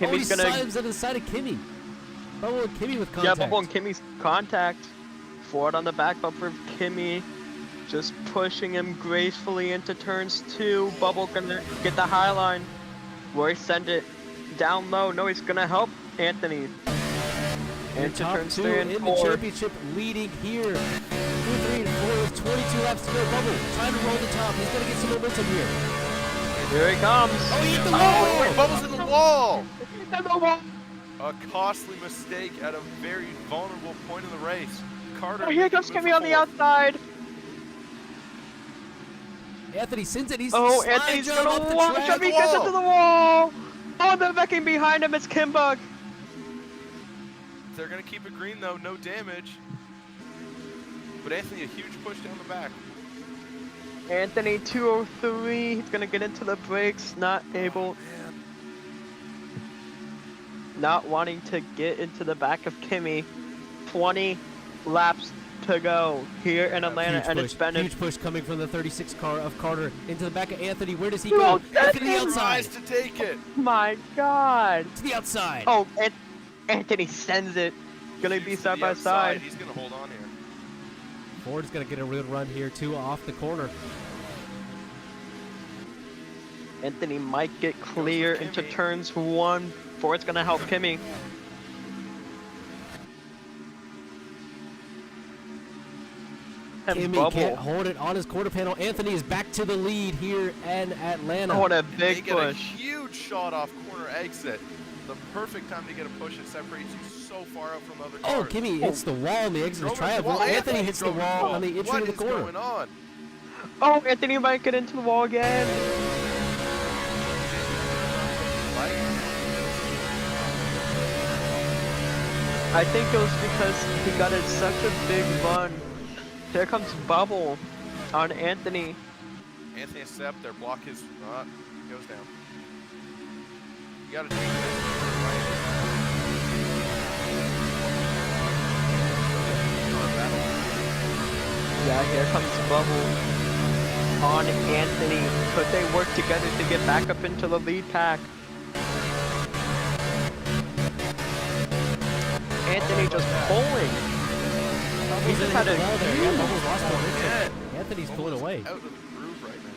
Kimmy's he gonna. slides on the side of Kimmy. Bubble and Kimmy with contact. Yeah, Bubble and Kimmy's contact. Ford on the back bumper of Kimmy. Just pushing him gracefully into turns 2. Bubble gonna get the high line. Roy send it down low. No, he's gonna help Anthony. Into top turns 2 3 and in 4. the championship, leading here. 2, 3, and 4 with 22 laps to go. Bubble trying to roll the top. He's gonna get some momentum here. Here he comes. Oh, he hit the Oh, wait, wall! Bubbles in the wall! And the wall. A costly mistake at a very vulnerable point in the race. Carter. Oh, here comes moving Kimmy on the forward. outside. Anthony sends it. He's Oh, slide Anthony's jump off gonna the launch track. up. He gets into the wall. Oh, the backing behind him is Kimbug. They're gonna keep it green though, no damage. But Anthony, a huge push down the back. Anthony 203. He's gonna get into the brakes. Not able. Man. Not wanting to get into the back of Kimmy. 20 laps to go here in Atlanta, Huge and push, it's Bennett. huge push coming from the 36 car of Carter into the back of Anthony. Where does he Oh, go? Anthony outside. Tries to take it. My God. To the outside. Oh, and Anthony sends it. Gonna be Shoots to side the by outside. side. He's gonna hold on here. Ford's gonna get a real run here too off the corner. Anthony might get clear with into Kimmy. turns 1. Ford's gonna help Kimmy. And Kimmy Bubble. can't hold it on his quarter panel. Anthony is back to the lead here in Atlanta. Oh, what a They big get a push. huge shot off corner exit. The perfect time to get a push. It separates you so far out from other cars. Oh, Kimmy hits the wall on the exit of Drove into the triangle. wall. Anthony hits the drove into wall on the entry What to the is corner. going on? Oh, Anthony might get into the wall again. I think it was because he got in such a big run. Here comes Bubble on Anthony. Anthony has step there. Block his. Goes down. You gotta take Yeah, here comes Bubble on Anthony. Could they work together to get back up into the lead pack? Anthony just pulling. He's just in had the a wall there. Yeah, Bubbles lost momentum. again. Anthony's pulling away. Out of the groove right now.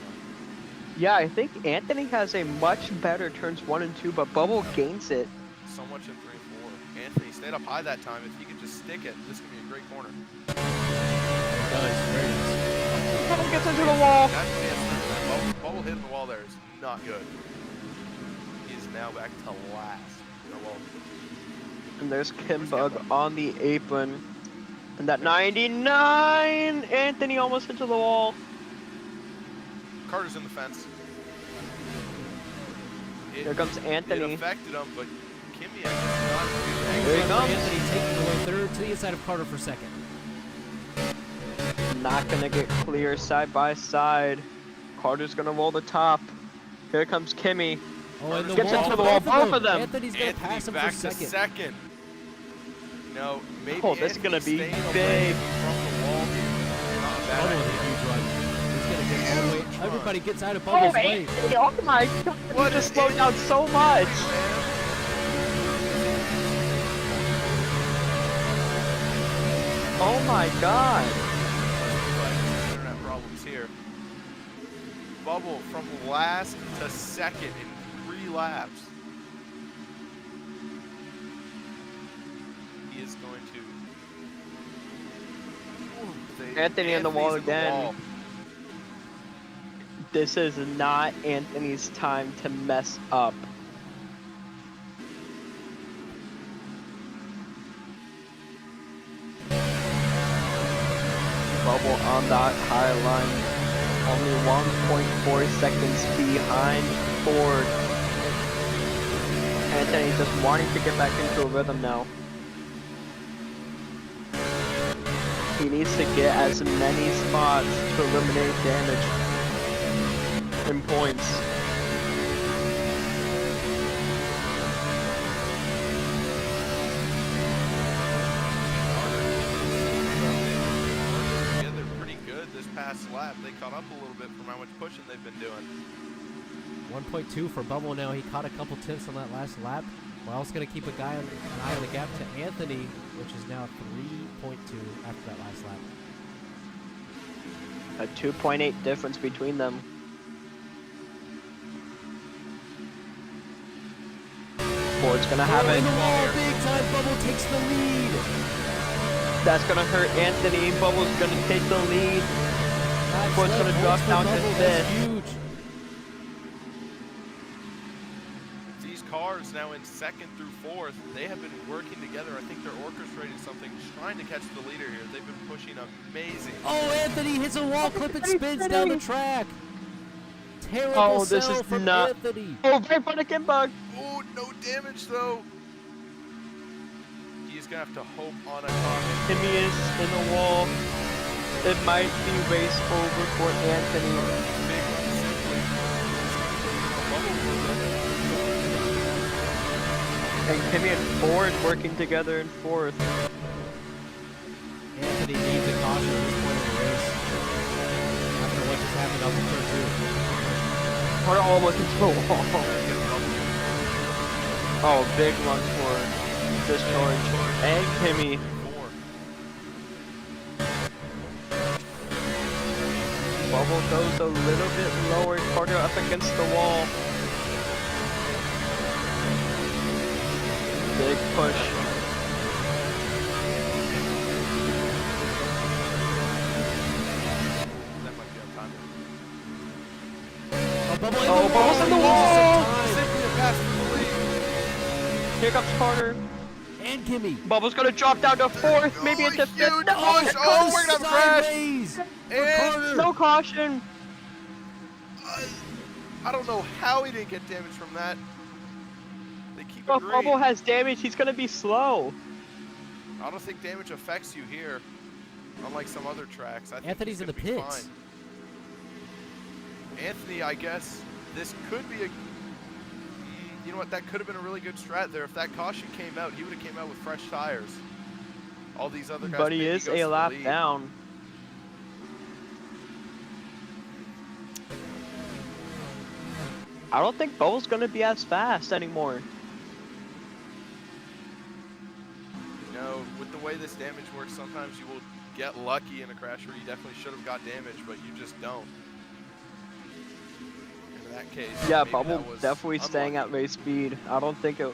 Yeah, I think Anthony has a much better turns 1 and 2, but Bubble gains it. So much in 3 and 4. Anthony stayed up high that time. If he could just stick it, this could be a great corner. Nice, very nice. Bubble gets into the wall. That Bubble hitting the wall there is not good. He is now back to last. Oh, well, And there's Kimbug on the apron. And that 99! Anthony almost into the wall. Carter's in the fence. Here comes It Anthony. affected him, but Kimmy, I guess, not do Here he anything. comes. Anthony taking away third to the inside of Carter for second. Not gonna get clear side by side. Carter's gonna roll the top. Here comes Kimmy. Oh, and the Gets wall. into the wall, both of them. Anthony's gonna Anthony pass him back for to second. second. No, maybe Oh, this is gonna Anthony be staying away big. from the wall. Not a bad Bubble with a idea. huge run. He's gonna get all the way. Huge run. Everybody gets out of Oh, Bubble's way. Anthony! Oh my God! What He just an slowed down so much. Oh my God! Internet problems here. Bubble from last to second in 3 laps. He is going to. Anthony in the wall Anthony's in the again. wall. This is not Anthony's time to mess up. Bubble on that high line. Only 1.4 seconds behind Ford. Anthony just wanting to get back into a rhythm now. He needs to get as many spots to eliminate damage and points. Yeah, they're pretty good this past lap. They caught up a little bit from how much pushing they've been doing. 1.2 for Bubble now. He caught a couple tenths on that last lap. We're also going to keep an eye on the gap to Anthony, which is now 3.2 after that last lap. A 2.8 difference between them. Ford's gonna have it. In the wall, big time. Bubble takes the lead. That's gonna hurt Anthony. Bubble's gonna take the lead. Ford's gonna drop down to That's fifth. huge. These cars now in second through fourth, they have been working together. I think they're orchestrating something, trying to catch the leader here. They've been pushing amazing. Oh, Anthony hits a wall clip and spins down the track. Terrible Oh, this sell is from not- Anthony. Oh, right for the Kimbug. Oh, no damage though. He's gonna have to hope on a car. Timmy is in the wall. It might be race over for Anthony. Big one, simply. And Timmy and Ford working together in fourth. Anthony needs a caution at this point in the race. After what just happened up in turn 2. Ford almost into the wall. Oh, big one for discharge. And Timmy. Bubble goes a little bit lower. Carter up against the wall. Big push. That might be on time. Oh, Bubble's in the wall. wall. Simply a pass for the lead. Here comes Carter. And Kimmy. Bubble's gonna drop down to fourth, maybe into fifth. Huge No, push. Oh, we're gonna have a crash. Sideways. And no caution. I don't know how he didn't get damage from that. They keep If agreeing. Bubble has damage, he's gonna be slow. I don't think damage affects you here, unlike some other tracks. I think Anthony's he's in the gonna be pits. fine. Anthony, I guess this could be a. You know what? That could have been a really good strat there. If that caution came out, he would have came out with fresh tires. All these other guys. But he maybe is goes to a the lap lead. down. I don't think Bubble's gonna be as fast anymore. You know, with the way this damage works, sometimes you will get lucky in a crash where you definitely should have got damage, but you just don't. In that case, Yeah, maybe Bubble that was definitely staying at unlucky. race speed. I don't think it.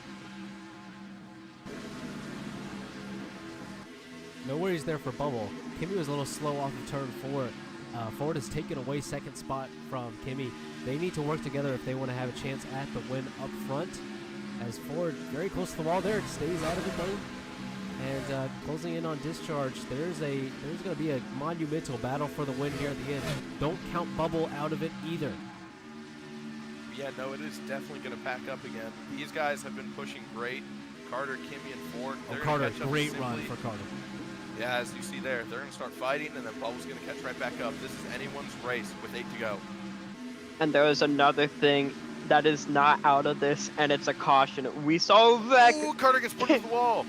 No worries there for Bubble. Kimmy was a little slow off of turn 4. Ford has taken away second spot from Kimmy. They need to work together if they want to have a chance at the win up front. As Ford very close to the wall there, stays out of it though. And closing in on discharge, there's going to be a monumental battle for the win here at the end. Don't count Bubble out of it either. Yeah, no, it is definitely going to pack up again. These guys have been pushing great. Carter, Kimmy, and Ford. Oh, they're Carter, gonna catch up great simply. run for Carter. Yeah, as you see there, they're going to start fighting, and then Bubble's going to catch right back up. This is anyone's race with 8 to go. And there is another thing that is not out of this, and it's a caution. We saw Vec. Ooh, Carter gets put into the wall.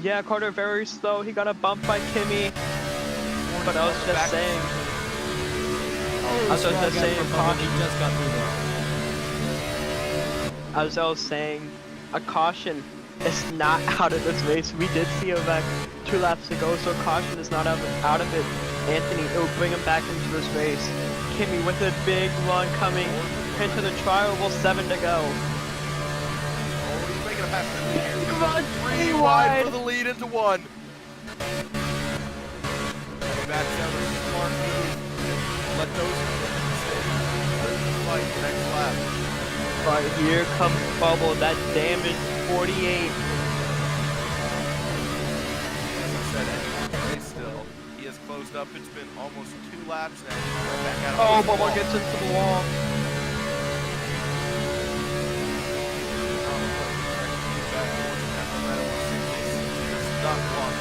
Yeah, Carter very slow. He got a bump by Kimmy. But I was just Back- saying. Oh, I was just saying He caution. just got through there. As I was saying, a caution is not out of this race. We did see a Vec 2 laps ago, so caution is not out of it. Anthony, it will bring him back into this race. Kimmy with a big run coming into the trial. 7 to go. Oh, he's making a pass for the lead. Come on, 3 wide for the lead into 1. Back down to the smart move. Let those fight the next lap. But here comes Bubble, that damaged 48. As I said, anyway, still, he has closed up. It's been almost 2 laps now. He's right back out Oh, of the Bubble wall. gets into the wall. Not one.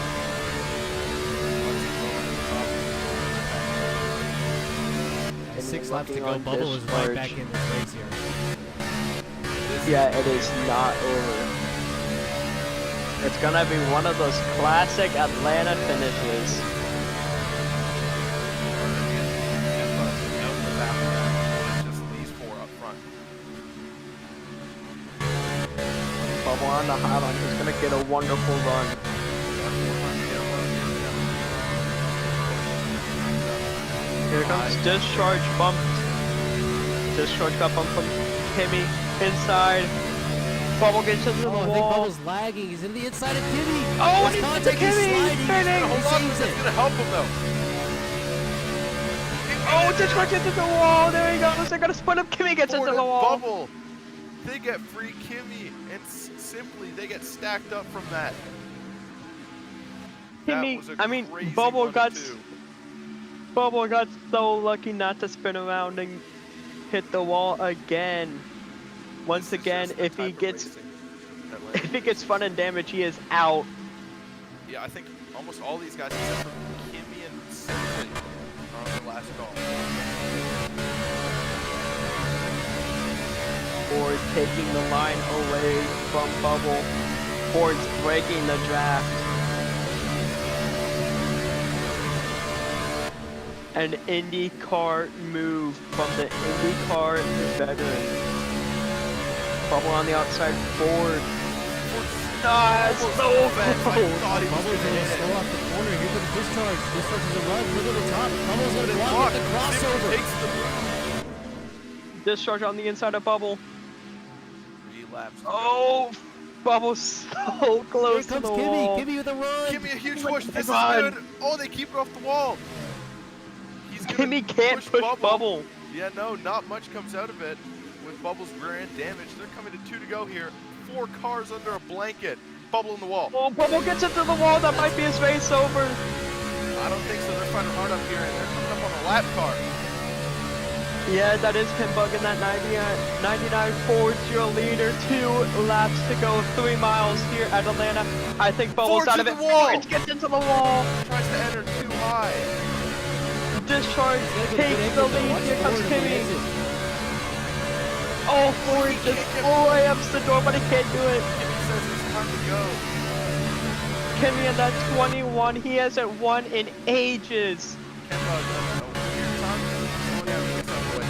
6 laps to Looking go. on Bubble is right discharge. back in this race here. Yeah, it is not over. It's gonna be one of those classic Atlanta finishes. Just these 4 up front. Bubble on the highline is gonna get a wonderful run. Here comes discharge bumped. Discharge got bumped from Kimmy inside. Bubble gets into the I think wall. Bubbles lagging. He's in the inside of Kimmy. Oh, His and he's contact into is Kimmy. sliding. He's Spinning. gonna Hold on, save that's it. gonna help him though. Oh, discharge into the wall. There he goes. They're gonna split up. Kimmy gets into Ford the and wall. Bubble. They get free Kimmy, and simply they get stacked up from that. That Kimmy, was a I mean, crazy Bubble 1 got and 2. Bubble got so lucky not to spin around and hit the wall again. Once This is again, just the if he type of gets racing that if Landon he gets is. fun and damage, he is out. Yeah, I think almost all these guys, except for Kimmy and Simply, are on the last call. Ford taking the line away from Bubble. Ford's breaking the draft. An IndyCar move from the IndyCar veteran. Bubble on the outside, Ford. Ah, it's so I close. thought he was Bubbles gonna gonna hit slow it. off the corner. Here comes discharge. Discharge is a run. Look at the top. Bubbles gonna block Block. with the Simply crossover. takes the Discharge on the inside of Bubble. 3 laps to go. Oh, Bubble's so close Here to comes the Kimmy. wall. Kimmy with a run. Give me a huge Look push. at This is that run. good. Oh, they keep it off the wall. He's gonna Kimmy can't push Bubble. Yeah, no, not much comes out of it with Bubble's rear end damage. They're coming to 2 to go here. 4 cars under a blanket. Bubble in the wall. Oh, Bubble gets into the wall. That might be his race over. I don't think so. They're fighting hard up here, and they're coming up on a lap car. Yeah, that is Kim Bug in that 99 Ford, your leader. 2 laps to go, 3 miles here at Atlanta. I think Bubble's Ford's out of in it. the wall. Ford gets into the wall. Tries to enter too high. Discharge takes the lead. Here comes Kimmy. Oh, Ford just layups the door, but he can't do it. Kimmy says it's time to go. Kimmy in that 21, he hasn't won in ages. Ken Bug, a weird time to slow down the inside way.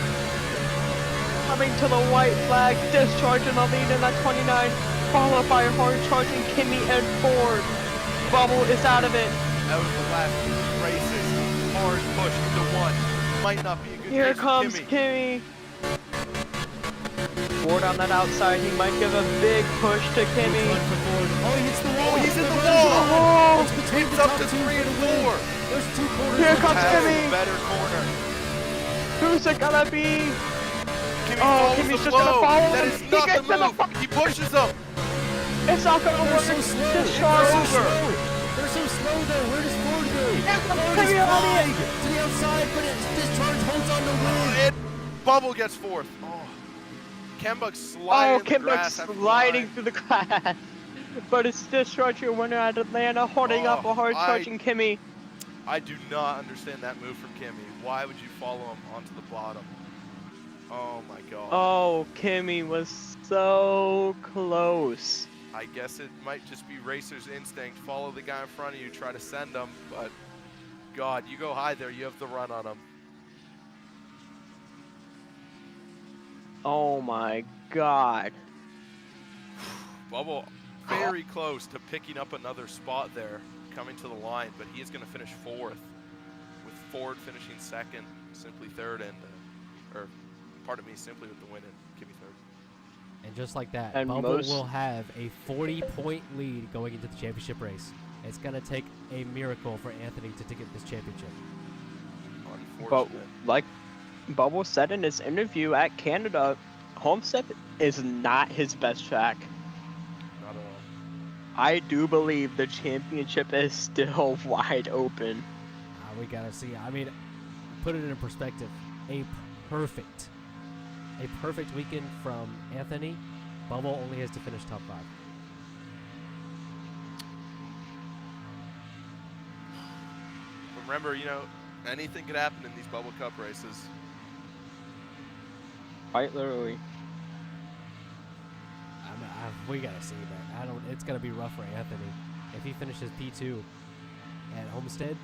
Coming to the white flag, discharging the lead in that 29, followed by hard charging Kimmy and Ford. Bubble is out of it. Out of the last 3 races. Hard push into 1. Might not be a good Here race for comes Kimmy. Kimmy. Ford on that outside, he might give a big push to Kimmy. Run for Ford. Oh, he hits the wall. Oh, he's in the runs wall. Oh, It's between It's the up top to 2 3 for and the win. 4. There's 2 corners. Here left. comes Has Kimmy. a better corner. who's it gonna be? Kimmy Oh, follows Kimmy's the just gonna flow. follow That him. is He not the gets to the move. He pushes him. It's not gonna They're work. so slow. Discharge. They're so slow. They're so slow though. Where does Ford go? Ford is Kimmy on flying it. to the outside, but discharge holds on to win. And Bubble gets 4th. Oh. Kembuk sliding Oh, in the grass Kimbuck's after the sliding line. through the grass. But it's Discharge, your winner at Atlanta, holding up a hard charging Kimmy. I do not understand that move from Kimmy. Why would you follow him onto the bottom? Oh my god. Oh, Kimmy was so close. I guess it might just be racer's instinct. Follow the guy in front of you, try to send him, but god, you go high there, you have the run on him. Oh my god. Bubble very close to picking up another spot there, coming to the line, but he is going to finish 4th, with Ford finishing 2nd, Simply 3rd, and Simply with the win and Kimmy 3rd. And just like that, And Bubble most- will have a 40-point lead going into the championship race. It's going to take a miracle for Anthony to get this championship. But Unfortunate. like Bubble said in his interview at Canada, Homestead is not his best track. Not at all. I do believe the championship is still wide open. We got to see. I mean, put it in perspective. A perfect weekend from Anthony. Bubble only has to finish top 5. But remember, anything could happen in these Bubble Cup races. Quite literally. We got to see that. It's going to be rough for Anthony. If he finishes P2 at Homestead,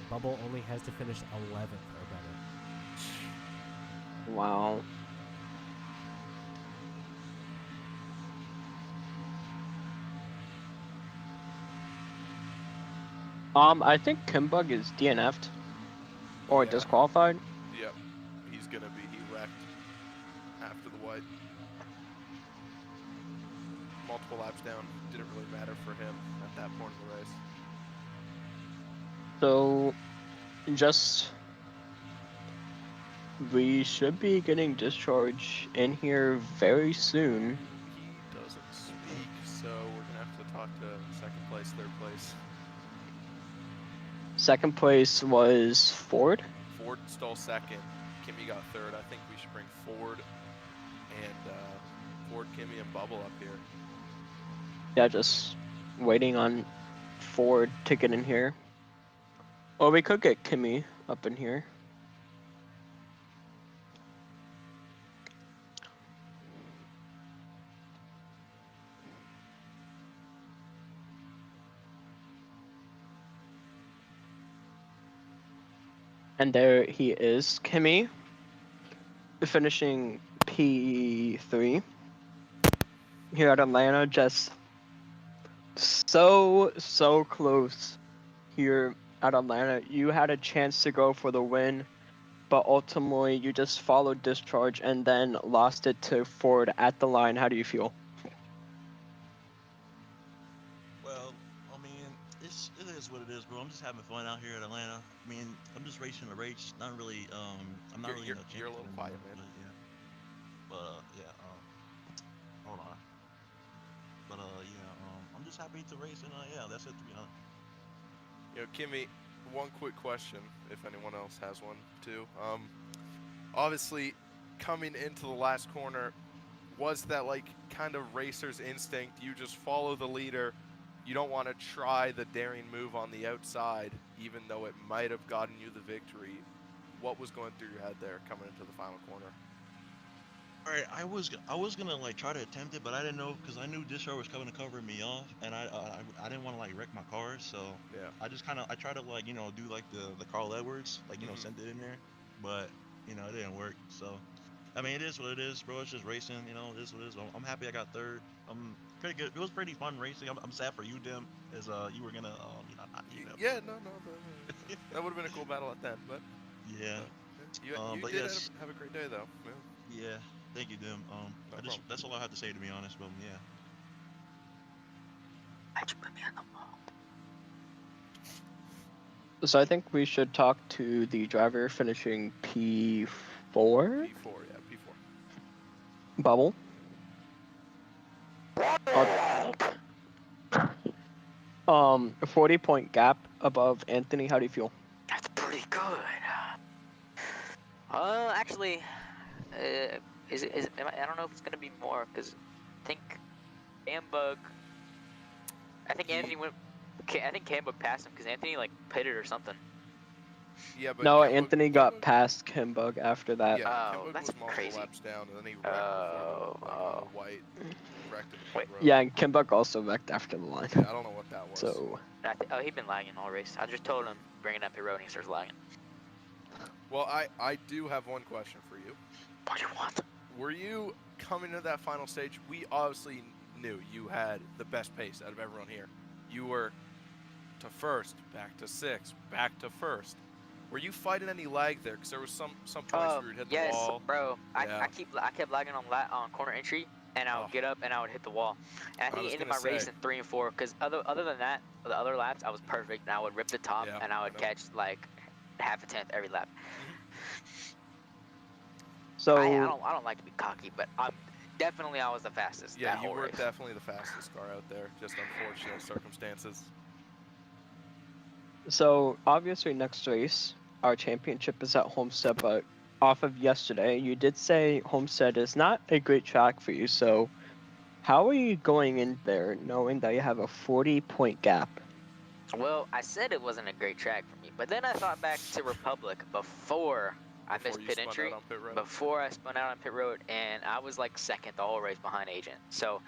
Bubble only has to finish 11th or better. Wow. I think Kimbug is DNF'd or Yeah. disqualified. Yep. He's gonna be. He wrecked after the white. Multiple laps down. Didn't really matter for him at that point in the race. So, just we should be getting discharge in here very soon. He doesn't speak, so we're gonna have to talk to second place, third place. Second place was Ford. Ford stole second. Kimmy got third. I think we should bring Ford and Ford, Kimmy, and Bubble up here. Yeah, just waiting on Ford to get in here. Or we could get Kimmy up in here. And there he is, Kimmy, finishing P3 here at Atlanta. Just so close here at Atlanta. You had a chance to go for the win, but ultimately you just followed discharge and then lost it to Ford at the line. How do you feel? Well, I mean, it is what it is, bro. I'm just having fun out here at Atlanta. I mean, I'm just racing the race. Not really. I'm not really. You're a little quiet, man. Yeah. Hold on. But I'm just happy to race, and yeah, that's it, to be honest. You know, Kimmy, one quick question, if anyone else has one too. Obviously, coming into the last corner, was that like kind of racer's instinct? You just follow the leader. You don't want to try the daring move on the outside, even though it might have gotten you the victory. What was going through your head there coming into the final corner? All right, I was gonna like try to attempt it, but I didn't know because I knew Dishar was coming to cover me off, and I didn't want to like wreck my car, so Yeah. I tried to like do like the Carl Edwards, like send it in there, but it didn't work. So I mean, it is what it is, bro. It's just racing, it is what it is. I'm happy I got third. Pretty good. It was pretty fun racing. I'm sad for you, Dim, as you were gonna not Yeah, no, that would have been a cool battle at the end, but yeah. you But did yes. have a great day though. Yeah. Yeah, thank you, Dim. That's all I have to say, to be honest. But yeah. Why'd you put me on the wall? So I think we should talk to the driver finishing P4. P4, yeah, P4. Bubble. 40-point gap above Anthony. How do you feel? That's pretty good. Actually, is it? I don't know if it's gonna be more because I think Cambug. I think Anthony went. I think Cambug passed him because Anthony like pitted or something. Yeah, but No, Anthony got past Kimbug after that. Yeah, Oh, Kimbug that's was multiple crazy. laps down, and then he wrecked on the white. Wrecked in the pit road. Yeah, and Kimbug also wrecked after the line. Yeah, I don't know what that was. So. He'd been lagging all race. I just told him bring it up pit road and he starts lagging. Well, I do have one question for you. What do you want? Were you coming to that final stage? We obviously knew you had the best pace out of everyone here. You were to first, back to sixth, back to first. Were you fighting any lag there? Because there was some points where you'd hit the wall. Yes, bro. Yeah. I kept lagging on corner entry, and I would get up and I would hit the wall. And I think it ended my race in 3 and 4. Because other than that, the other laps I was perfect. And I would rip the top and I would catch like half a tenth every lap. So I don't like to be cocky, but I was the fastest. Yeah, that you whole were race. definitely the fastest car out there. Just unfortunate circumstances. So obviously next race, our championship is at Homestead, but off of yesterday, you did say Homestead is not a great track for you. So how are you going in there knowing that you have a 40-point gap? Well, I said it wasn't a great track for me, but then I thought back to Republic before I missed pit entry, before I spun out on pit road, and I was like second the whole race behind Agent. So,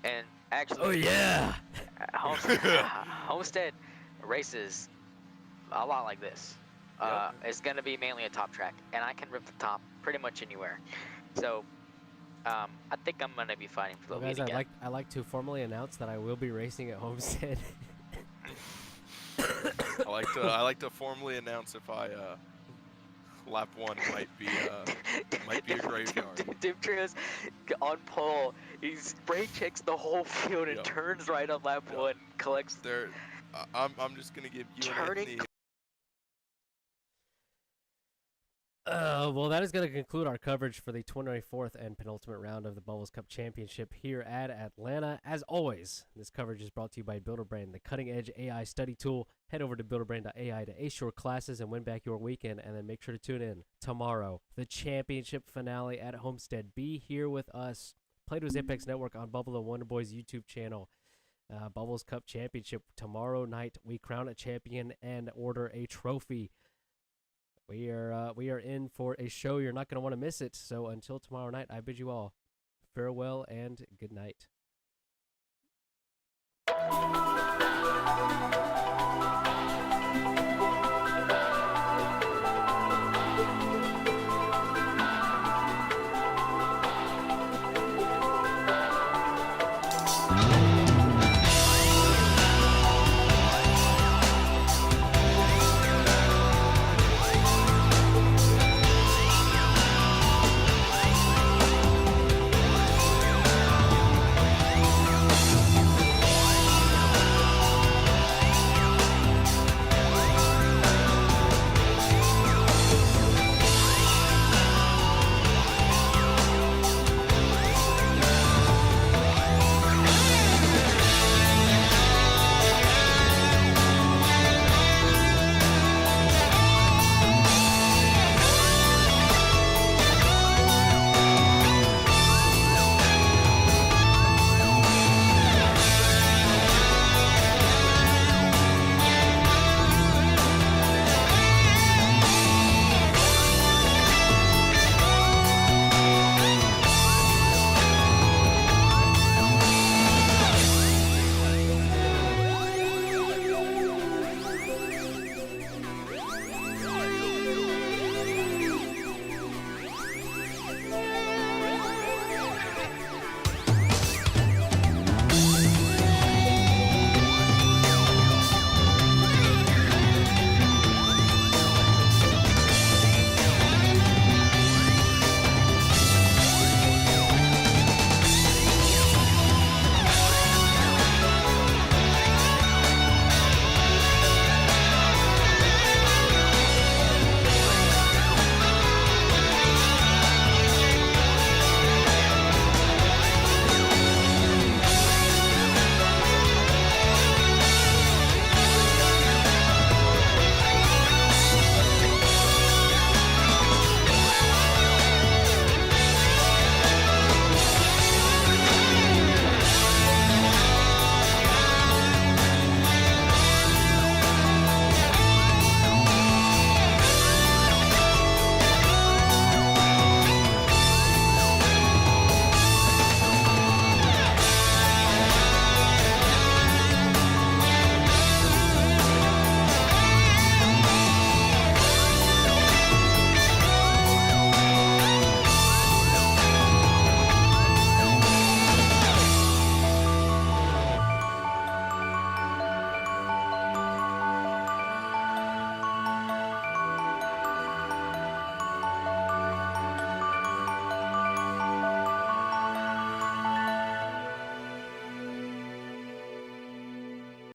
and actually, Oh yeah. Homestead races a lot like this. It's gonna be mainly a top track, and I can rip the top pretty much anywhere. So, I think I'm gonna be fighting for the lead Guys, again. I like to formally announce that I will be racing at Homestead. I like to formally announce if I lap 1 might be a graveyard. Dimtrio's on pole. He's brake checks the whole field and turns right on lap 1. Collects. I'm just gonna give you and Anthony. Well, that is going to conclude our coverage for the 24th and penultimate round of the Bubbles Cup Championship here at Atlanta. As always, this coverage is brought to you by Builderbrain, the cutting-edge AI study tool. Head over to builderbrain.ai to ace your classes and win back your weekend, and then make sure to tune in tomorrow, the championship finale at Homestead. Be here with us. Play-Doh's Apex Network on Bubble and Wonder Boys YouTube channel. Bubbles Cup Championship tomorrow night. We crown a champion and order a trophy. We are in for a show. You're not going to want to miss it. So until tomorrow night, I bid you all farewell and good night.